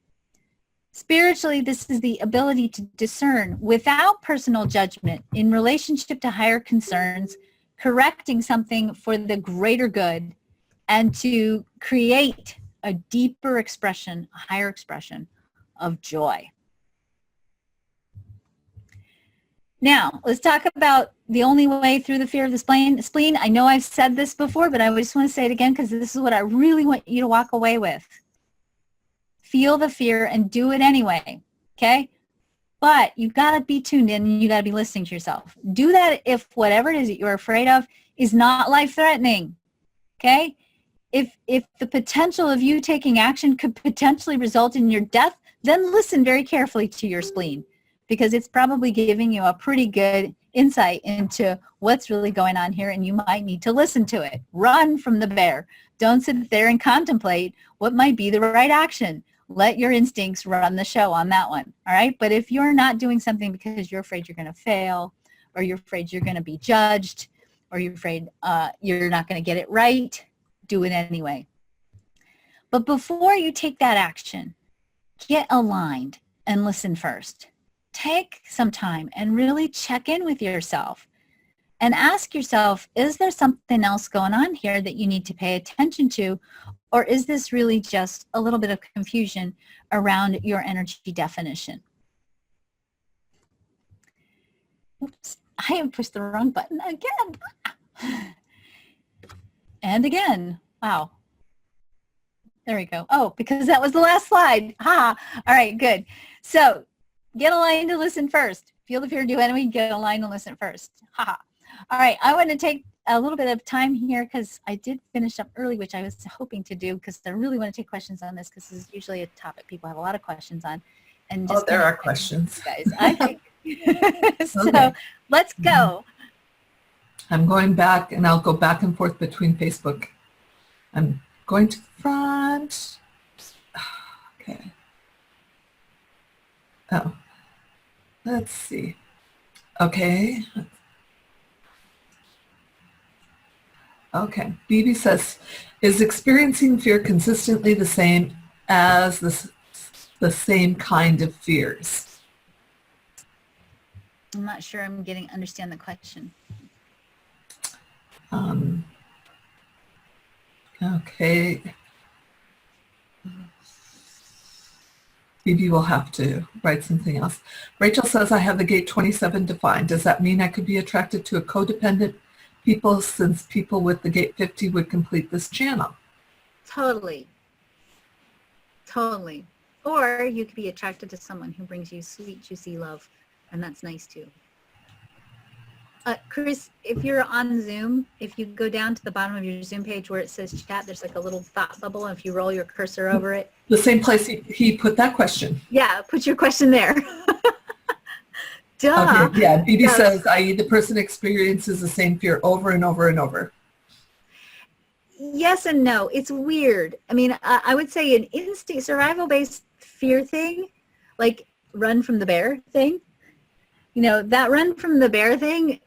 Spiritually, this is the ability to discern without personal judgment in relationship to higher concerns, correcting something for the greater good, and to create a deeper expression, a higher expression of joy. Now, let's talk about the only way through the fear of the spleen. I know I've said this before, but I just want to say it again because this is what I really want you to walk away with. Feel the fear and do it anyway, okay? But you've got to be tuned in and you got to be listening to yourself. Do that if whatever it is that you're afraid of is not life-threatening, okay? If the potential of you taking action could potentially result in your death, then listen very carefully to your spleen, because it's probably giving you a pretty good insight into what's really going on here, and you might need to listen to it. Run from the bear. Don't sit there and contemplate what might be the right action. Let your instincts run the show on that one, all right? But if you're not doing something because you're afraid you're going to fail, or you're afraid you're going to be judged, or you're afraid you're not going to get it right, do it anyway. But before you take that action, get aligned and listen first. Take some time and really check in with yourself and ask yourself, is there something else going on here that you need to pay attention to? Or is this really just a little bit of confusion around your energy definition? Oops, I have pushed the wrong button again. And again, wow. There we go. Oh, because that was the last slide. Ha! All right, good. So get aligned to listen first. Feel the fear, do anyway, get aligned and listen first. Ha! All right, I want to take a little bit of time here because I did finish up early, which I was hoping to do because I really want to take questions on this because this is usually a topic people have a lot of questions on. And just there are questions. Guys, I think. So okay. Let's go. I'm going back, and I'll go back and forth between Facebook. I'm going to the front. Okay. Oh, let's see. Okay. Okay. BB says, is experiencing fear consistently the same as the same kind of fears? I'm not sure I'm understand the question. Okay. BB will have to write something else. Rachel says, I have the gate 27 defined. Does that mean I could be attracted to a codependent people since people with the gate 50 would complete this channel? Totally. Totally. Or you could be attracted to someone who brings you sweet, juicy love, and that's nice too. Chris, if you're on Zoom, if you go down to the bottom of your Zoom page where it says chat, there's like a little thought bubble. And if you roll your cursor over it. The same place he put that question. Yeah, put your question there. Duh. Okay, yeah, BB says, i.e. the person experiences the same fear over and over and over. Yes and no. It's weird. I mean, I would say an instinct, survival-based fear thing, like run from the bear thing, that run from the bear thing,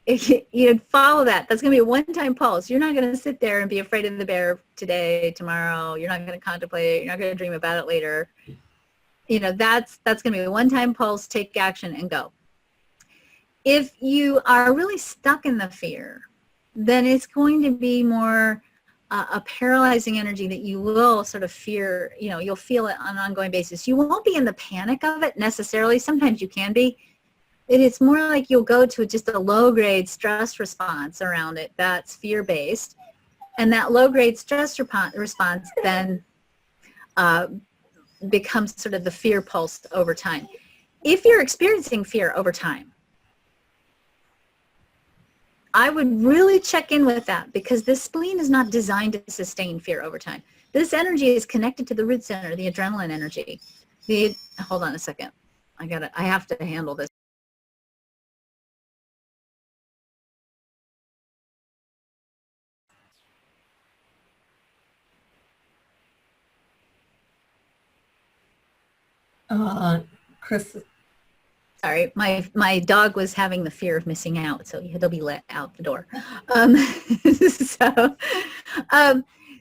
you follow that. That's going to be a one-time pulse. You're not going to sit there and be afraid of the bear today, tomorrow. You're not going to contemplate it. You're not going to dream about it later. That's going to be a one-time pulse. Take action and go. If you are really stuck in the fear, then it's going to be more a paralyzing energy that you will sort of fear. You'll feel it on an ongoing basis. You won't be in the panic of it necessarily. Sometimes you can be. It's more like you'll go to just a low-grade stress response around it that's fear-based. And that low-grade stress response then becomes sort of the fear pulse over time. If you're experiencing fear over time, I would really check in with that, because this spleen is not designed to sustain fear over time. This energy is connected to the root center, the adrenaline energy. Hold on a second. I have to handle this. Chris. Sorry, my dog was having the fear of missing out, so he'll be let out the door.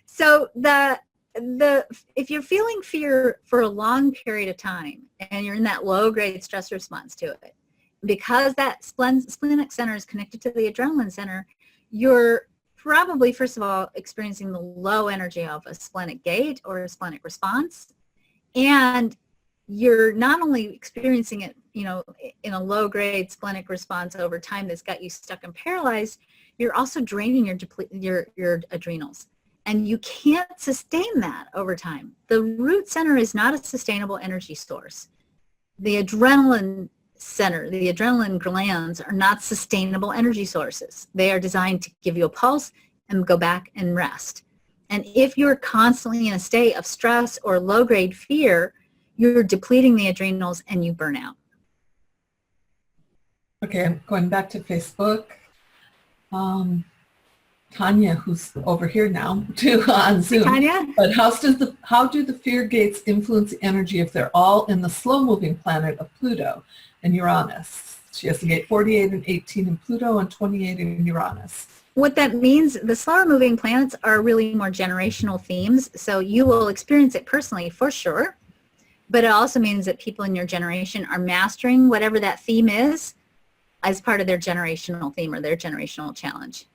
So if you're feeling fear for a long period of time and you're in that low-grade stress response to it, because that splenic center is connected to the adrenaline center, you're probably, first of all, experiencing the low energy of a splenic gate or a splenic response, and you're not only experiencing it, in a low-grade splenic response over time that's got you stuck and paralyzed, you're also draining your adrenals. And you can't sustain that over time. The root center is not a sustainable energy source. The adrenaline center, the adrenaline glands are not sustainable energy sources. They are designed to give you a pulse and go back and rest. And if you're constantly in a state of stress or low-grade fear, you're depleting the adrenals and you burn out. Okay, I'm going back to Facebook. Tanya, who's over here now too on Zoom. Tanya? But how do the fear gates influence the energy if they're all in the slow-moving planet of Pluto and Uranus? She has the gate 48 and 18 in Pluto and 28 in Uranus. What that means, the slower moving planets are really more generational themes, so you will experience it personally for sure, but it also means that people in your generation are mastering whatever that theme is as part of their generational theme or their generational challenge.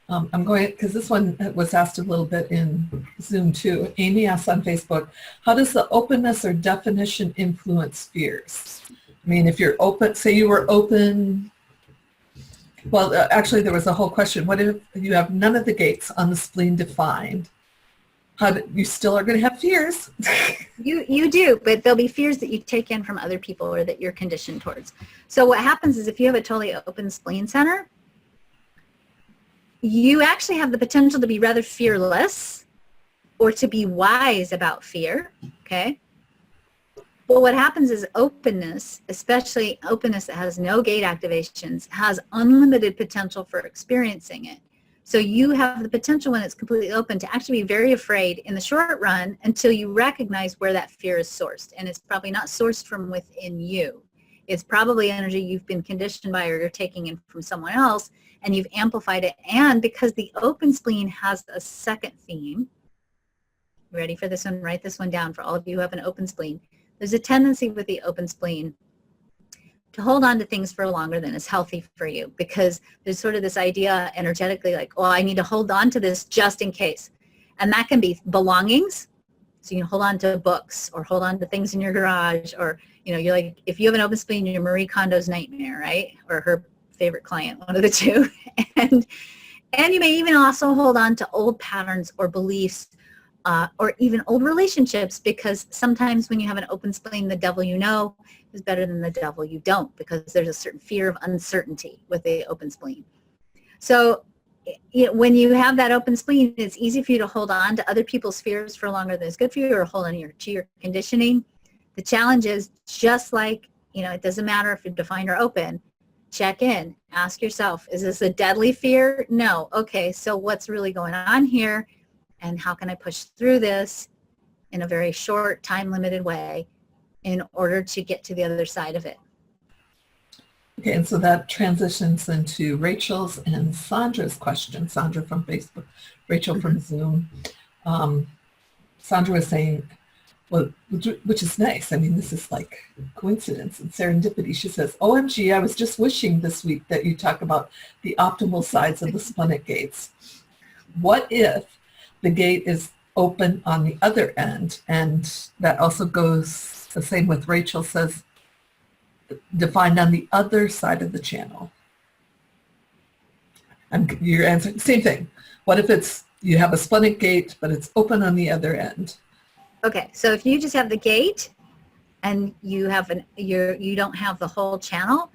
I'm going, because this one was asked a little bit in Zoom too. Amy asked on Facebook, how does the openness or definition influence fears? I mean, if you're open, say you were open, well, actually there was a whole question. What if you have none of the gates on the spleen defined? You still are going to have fears. You do, but there'll be fears that you take in from other people or that you're conditioned towards. So what happens is if you have a totally open spleen center, you actually have the potential to be rather fearless or to be wise about fear, okay? But what happens is openness, especially openness that has no gate activations, has unlimited potential for experiencing it. So you have the potential when it's completely open to actually be very afraid in the short run until you recognize where that fear is sourced. And it's probably not sourced from within you. It's probably energy you've been conditioned by or you're taking in from someone else, and you've amplified it. And because the open spleen has a second theme, ready for this one? Write this one down for all of you who have an open spleen. There's a tendency with the open spleen to hold on to things for longer than is healthy for you, because there's sort of this idea energetically like, oh, I need to hold on to this just in case. And that can be belongings. So you can hold on to books or hold on to things in your garage, or, you're like, if you have an open spleen, you're Marie Kondo's nightmare, right? Or her favorite client, one of the two. And you may even also hold on to old patterns or beliefs or even old relationships, because sometimes when you have an open spleen, the devil you know is better than the devil you don't, because there's a certain fear of uncertainty with the open spleen. So when you have that open spleen, it's easy for you to hold on to other people's fears for longer than is good for you, or hold on to your conditioning. The challenge is, just like, it doesn't matter if you're defined or open, check in, ask yourself, is this a deadly fear? No. Okay, so what's really going on here? And how can I push through this? in a very short, time-limited way in order to get to the other side of it. Okay, and so that transitions into Rachel's and Sandra's question. Sandra from Facebook, Rachel from Zoom. Sandra was saying, well, which is nice. I mean, this is like coincidence and serendipity. She says, OMG, I was just wishing this week that you talk about the optimal sides of the splenic gates. What if the gate is open on the other end? And that also goes the same with Rachel says, defined on the other side of the channel. And your answer, same thing. What if it's, you have a splenic gate, but it's open on the other end? Okay, so if you just have the gate and you have you don't have the whole channel,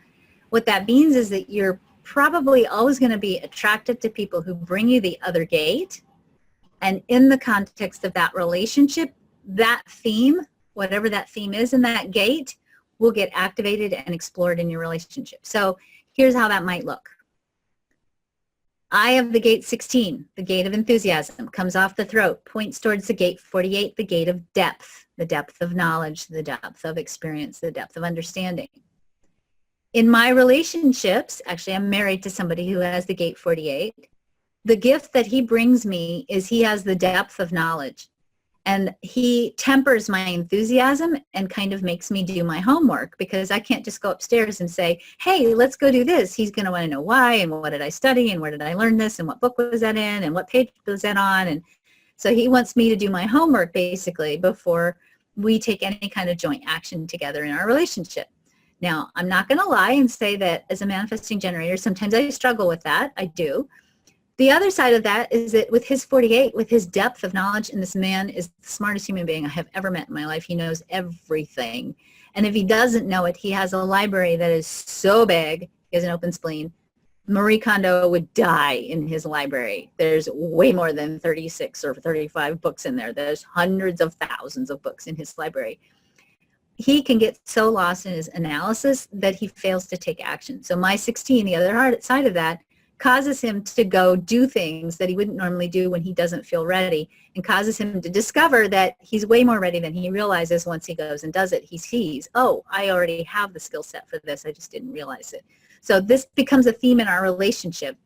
what that means is that you're probably always going to be attracted to people who bring you the other gate. And in the context of that relationship, that theme, whatever that theme is in that gate, will get activated and explored in your relationship. So here's how that might look. I have the gate 16, the gate of enthusiasm, comes off the throat, points towards the gate 48, the gate of depth, the depth of knowledge, the depth of experience, the depth of understanding. In my relationships, actually I'm married to somebody who has the gate 48, the gift that he brings me is he has the depth of knowledge. And he tempers my enthusiasm and kind of makes me do my homework, because I can't just go upstairs and say, hey, let's go do this. He's going to want to know why and what did I study and where did I learn this and what book was that in and what page was that on. And so he wants me to do my homework basically before we take any kind of joint action together in our relationship. Now, I'm not going to lie and say that as a manifesting generator, sometimes I struggle with that. I do. The other side of that is that with his 48, with his depth of knowledge, and this man is the smartest human being I have ever met in my life. He knows everything. And if he doesn't know it, he has a library that is so big, he has an open spleen, Marie Kondo would die in his library. There's way more than 36 or 35 books in there. There's hundreds of thousands of books in his library. He can get so lost in his analysis that he fails to take action. So my 16, the other side of that, causes him to go do things that he wouldn't normally do when he doesn't feel ready, and causes him to discover that he's way more ready than he realizes once he goes and does it. He sees, oh, I already have the skill set for this. I just didn't realize it. So this becomes a theme in our relationship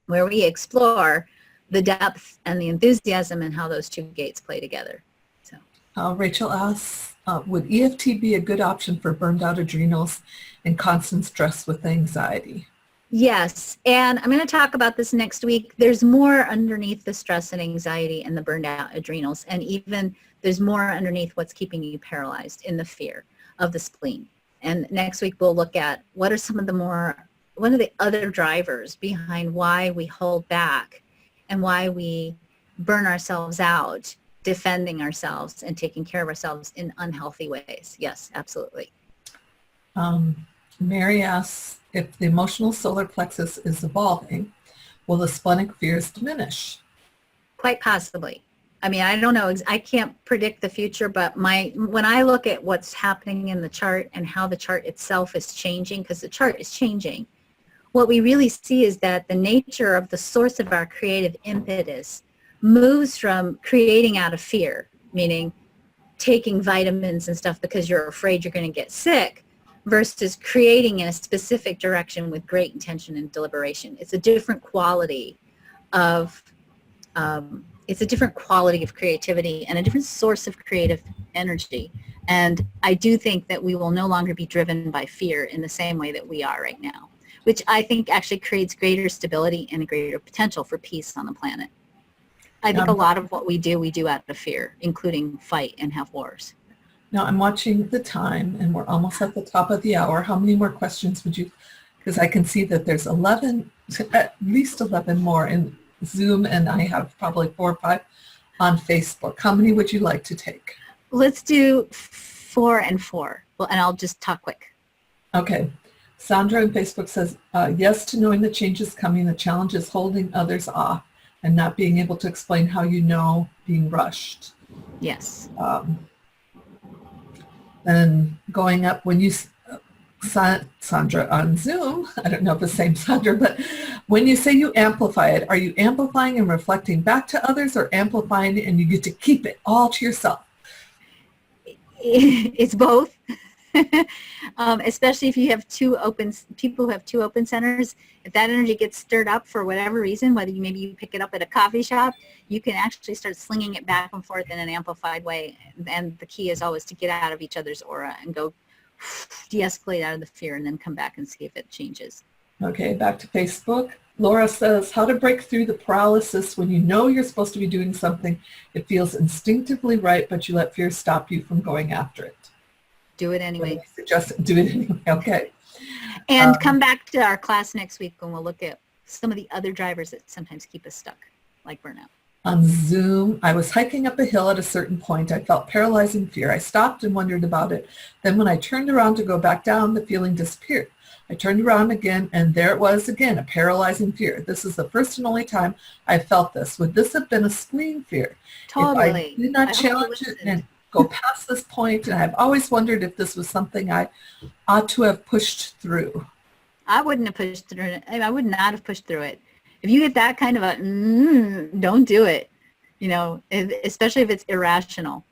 where we explore the depth and the enthusiasm and how those two gates play together. So Rachel asks, would EFT be a good option for burned out adrenals and constant stress with anxiety? Yes, and I'm going to talk about this next week. There's more underneath the stress and anxiety and the burned out adrenals, and even there's more underneath what's keeping you paralyzed in the fear of the spleen. And next week we'll look at what are one of the other drivers behind why we hold back and why we burn ourselves out, defending ourselves and taking care of ourselves in unhealthy ways. Yes, absolutely. Mary asks, if the emotional solar plexus is evolving, will the splenic fears diminish? Quite possibly. I mean, I don't know. I can't predict the future, but when I look at what's happening in the chart and how the chart itself is changing, because the chart is changing, what we really see is that the nature of the source of our creative impetus moves from creating out of fear, meaning taking vitamins and stuff because you're afraid you're going to get sick, versus creating in a specific direction with great intention and deliberation. It's a different quality of creativity and a different source of creative energy. And I do think that we will no longer be driven by fear in the same way that we are right now, which I think actually creates greater stability and a greater potential for peace on the planet. I think a lot of what we do out of fear, including fight and have wars. Now I'm watching the time and we're almost at the top of the hour. How many more questions would you, because I can see that there's at least 11 more in Zoom, and I have probably 4 or 5 on Facebook. How many would you like to take? Let's do 4 and 4. Well, and I'll just talk quick. Okay. Sandra on Facebook says, yes to knowing the change is coming. The challenge is holding others off and not being able to explain how you know being rushed. Yes. And going up when you, Sandra on Zoom, I don't know if it's the same Sandra, but when you say you amplify it, are you amplifying and reflecting back to others, or amplifying and you get to keep it all to yourself? It's both. Especially if you have people who have two open centers. If that energy gets stirred up for whatever reason, whether maybe you pick it up at a coffee shop, you can actually start slinging it back and forth in an amplified way. And the key is always to get out of each other's aura and go de-escalate out of the fear and then come back and see if it changes. Okay, back to Facebook. Laura says, how to break through the paralysis when you know you're supposed to be doing something. It feels instinctively right, but you let fear stop you from going after it. Do it anyway. Suggest do it anyway. Okay. And come back to our class next week when we'll look at some of the other drivers that sometimes keep us stuck, like burnout. On Zoom, I was hiking up a hill at a certain point. I felt paralyzing fear. I stopped and wondered about it. Then when I turned around to go back down, the feeling disappeared. I turned around again, and there it was again, a paralyzing fear. This is the first and only time I felt this. Would this have been a spleen fear? Totally. If I did not challenge it and go past this point, and I've always wondered if this was something I ought to have pushed through. I wouldn't have pushed through it. I would not have pushed through it. If you get that kind of a, don't do it, especially if it's irrational.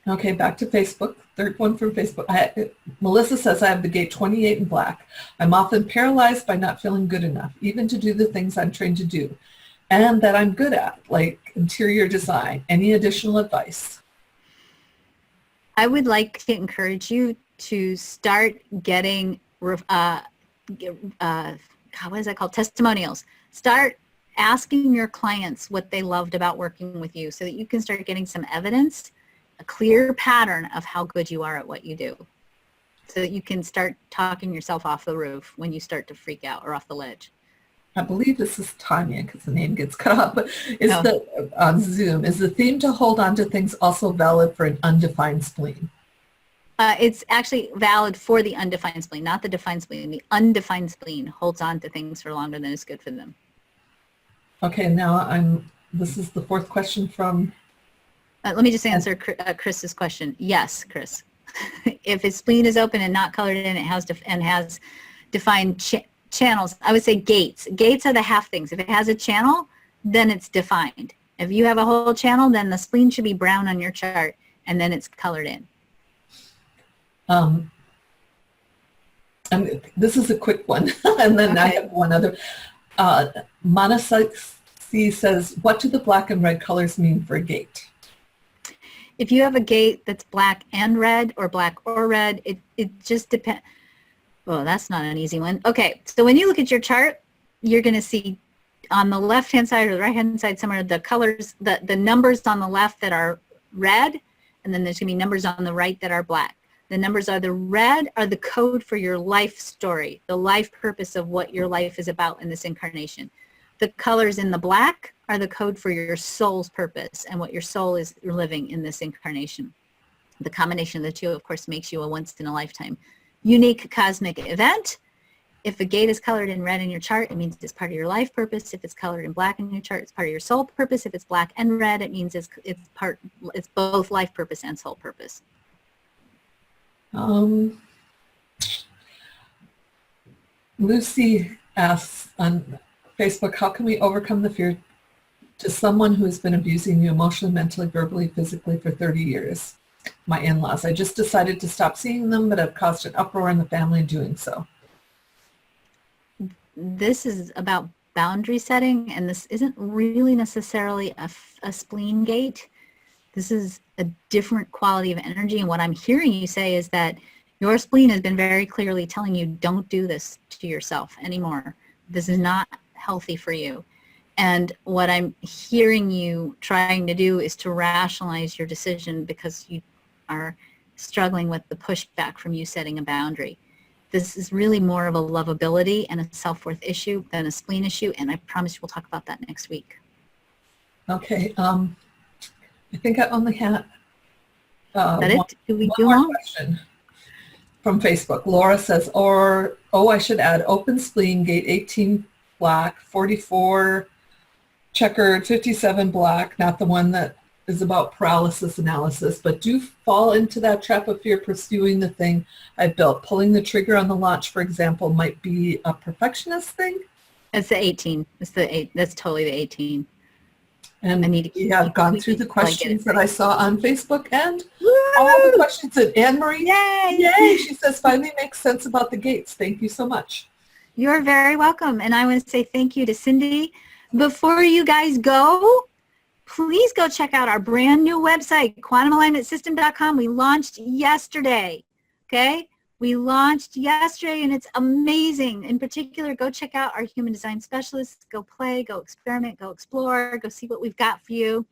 Okay, back to Facebook. Third one from Facebook. Melissa says, I have the gate 28 in black. I'm often paralyzed by not feeling good enough, even to do the things I'm trained to do, and that I'm good at, like interior design. Any additional advice? I would like to encourage you to start getting, what is that called? Testimonials. Start asking your clients what they loved about working with you so that you can start getting some evidence, a clear pattern of how good you are at what you do, so that you can start talking yourself off the roof when you start to freak out or off the ledge. I believe this is Tanya because the name gets cut off, but on Zoom, is the theme to hold on to things also valid for an undefined spleen? It's actually valid for the undefined spleen, not the defined spleen. The undefined spleen holds on to things for longer than is good for them. Okay, now this is the fourth question from... let me just answer Chris's question. Yes, Chris. If his spleen is open and not colored in, it has defined channels. I would say gates. Gates are the half things. If it has a channel, then it's defined. If you have a whole channel, then the spleen should be brown on your chart, and then it's colored in. And this is a quick one, and then I have one other. Manasaki says, what do the black and red colors mean for a gate? If you have a gate that's black and red, or black or red, it just depends. Well, that's not an easy one. Okay, so when you look at your chart, you're going to see on the left-hand side or the right-hand side somewhere the colors, the numbers on the left that are red, and then there's going to be numbers on the right that are black. The numbers are the red are the code for your life story, the life purpose of what your life is about in this incarnation. The colors in the black are the code for your soul's purpose and what your soul is living in this incarnation. The combination of the two, of course, makes you a once-in-a-lifetime unique cosmic event. If a gate is colored in red in your chart, it means it's part of your life purpose. If it's colored in black in your chart, it's part of your soul purpose. If it's black and red, it means it's both life purpose and soul purpose. Lucy asks on Facebook, how can we overcome the fear to someone who has been abusing you emotionally, mentally, verbally, physically for 30 years? My in-laws. I just decided to stop seeing them, but I've caused an uproar in the family doing so. This is about boundary setting, and this isn't really necessarily a spleen gate. This is a different quality of energy, and what I'm hearing you say is that your spleen has been very clearly telling you, don't do this to yourself anymore. This is not healthy for you. And what I'm hearing you trying to do is to rationalize your decision because you are struggling with the pushback from you setting a boundary. This is really more of a lovability and a self-worth issue than a spleen issue, and I promise we'll talk about that next week. Okay. I think I only had one more question from Facebook. Laura says, I should add open spleen, gate 18 black, 44 checkered, 57 black, not the one that is about paralysis analysis, but do fall into that trap of fear pursuing the thing I built. Pulling the trigger on the launch, for example, might be a perfectionist thing. It's the 18. That's totally the 18. And I need to we have gone through the questions that I saw on Facebook and all the questions that Anne-Marie, yay, she says, finally makes sense about the gates. Thank you so much. You're very welcome. And I want to say thank you to Cindy. Before you guys go, please go check out our brand new website, quantumalignmentsystem.com. We launched yesterday, okay? We launched yesterday, and it's amazing. In particular, go check out our human design specialists. Go play, go experiment, go explore, go see what we've got for you.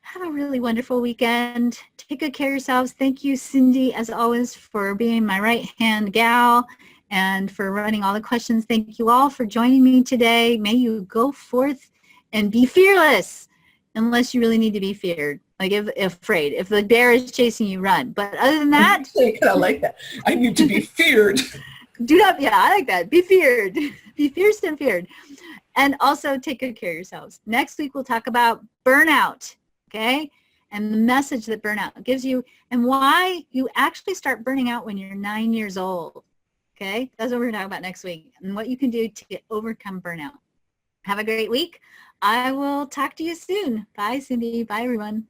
Have a really wonderful weekend. Take good care of yourselves. Thank you, Cindy, as always, for being my right-hand gal and for running all the questions. Thank you all for joining me today. May you go forth and be fearless, unless you really need to be feared. Like if afraid. If the bear is chasing you, run. But other than that, I like that. I need to be feared. Do not, yeah, I like that. Be feared. Be fierce and feared. And also take good care of yourselves. Next week, we'll talk about burnout, okay? And the message that burnout gives you and why you actually start burning out when you're 9 years old, okay? That's what we're going to talk about next week and what you can do to overcome burnout. Have a great week. I will talk to you soon. Bye, Cindy. Bye, everyone.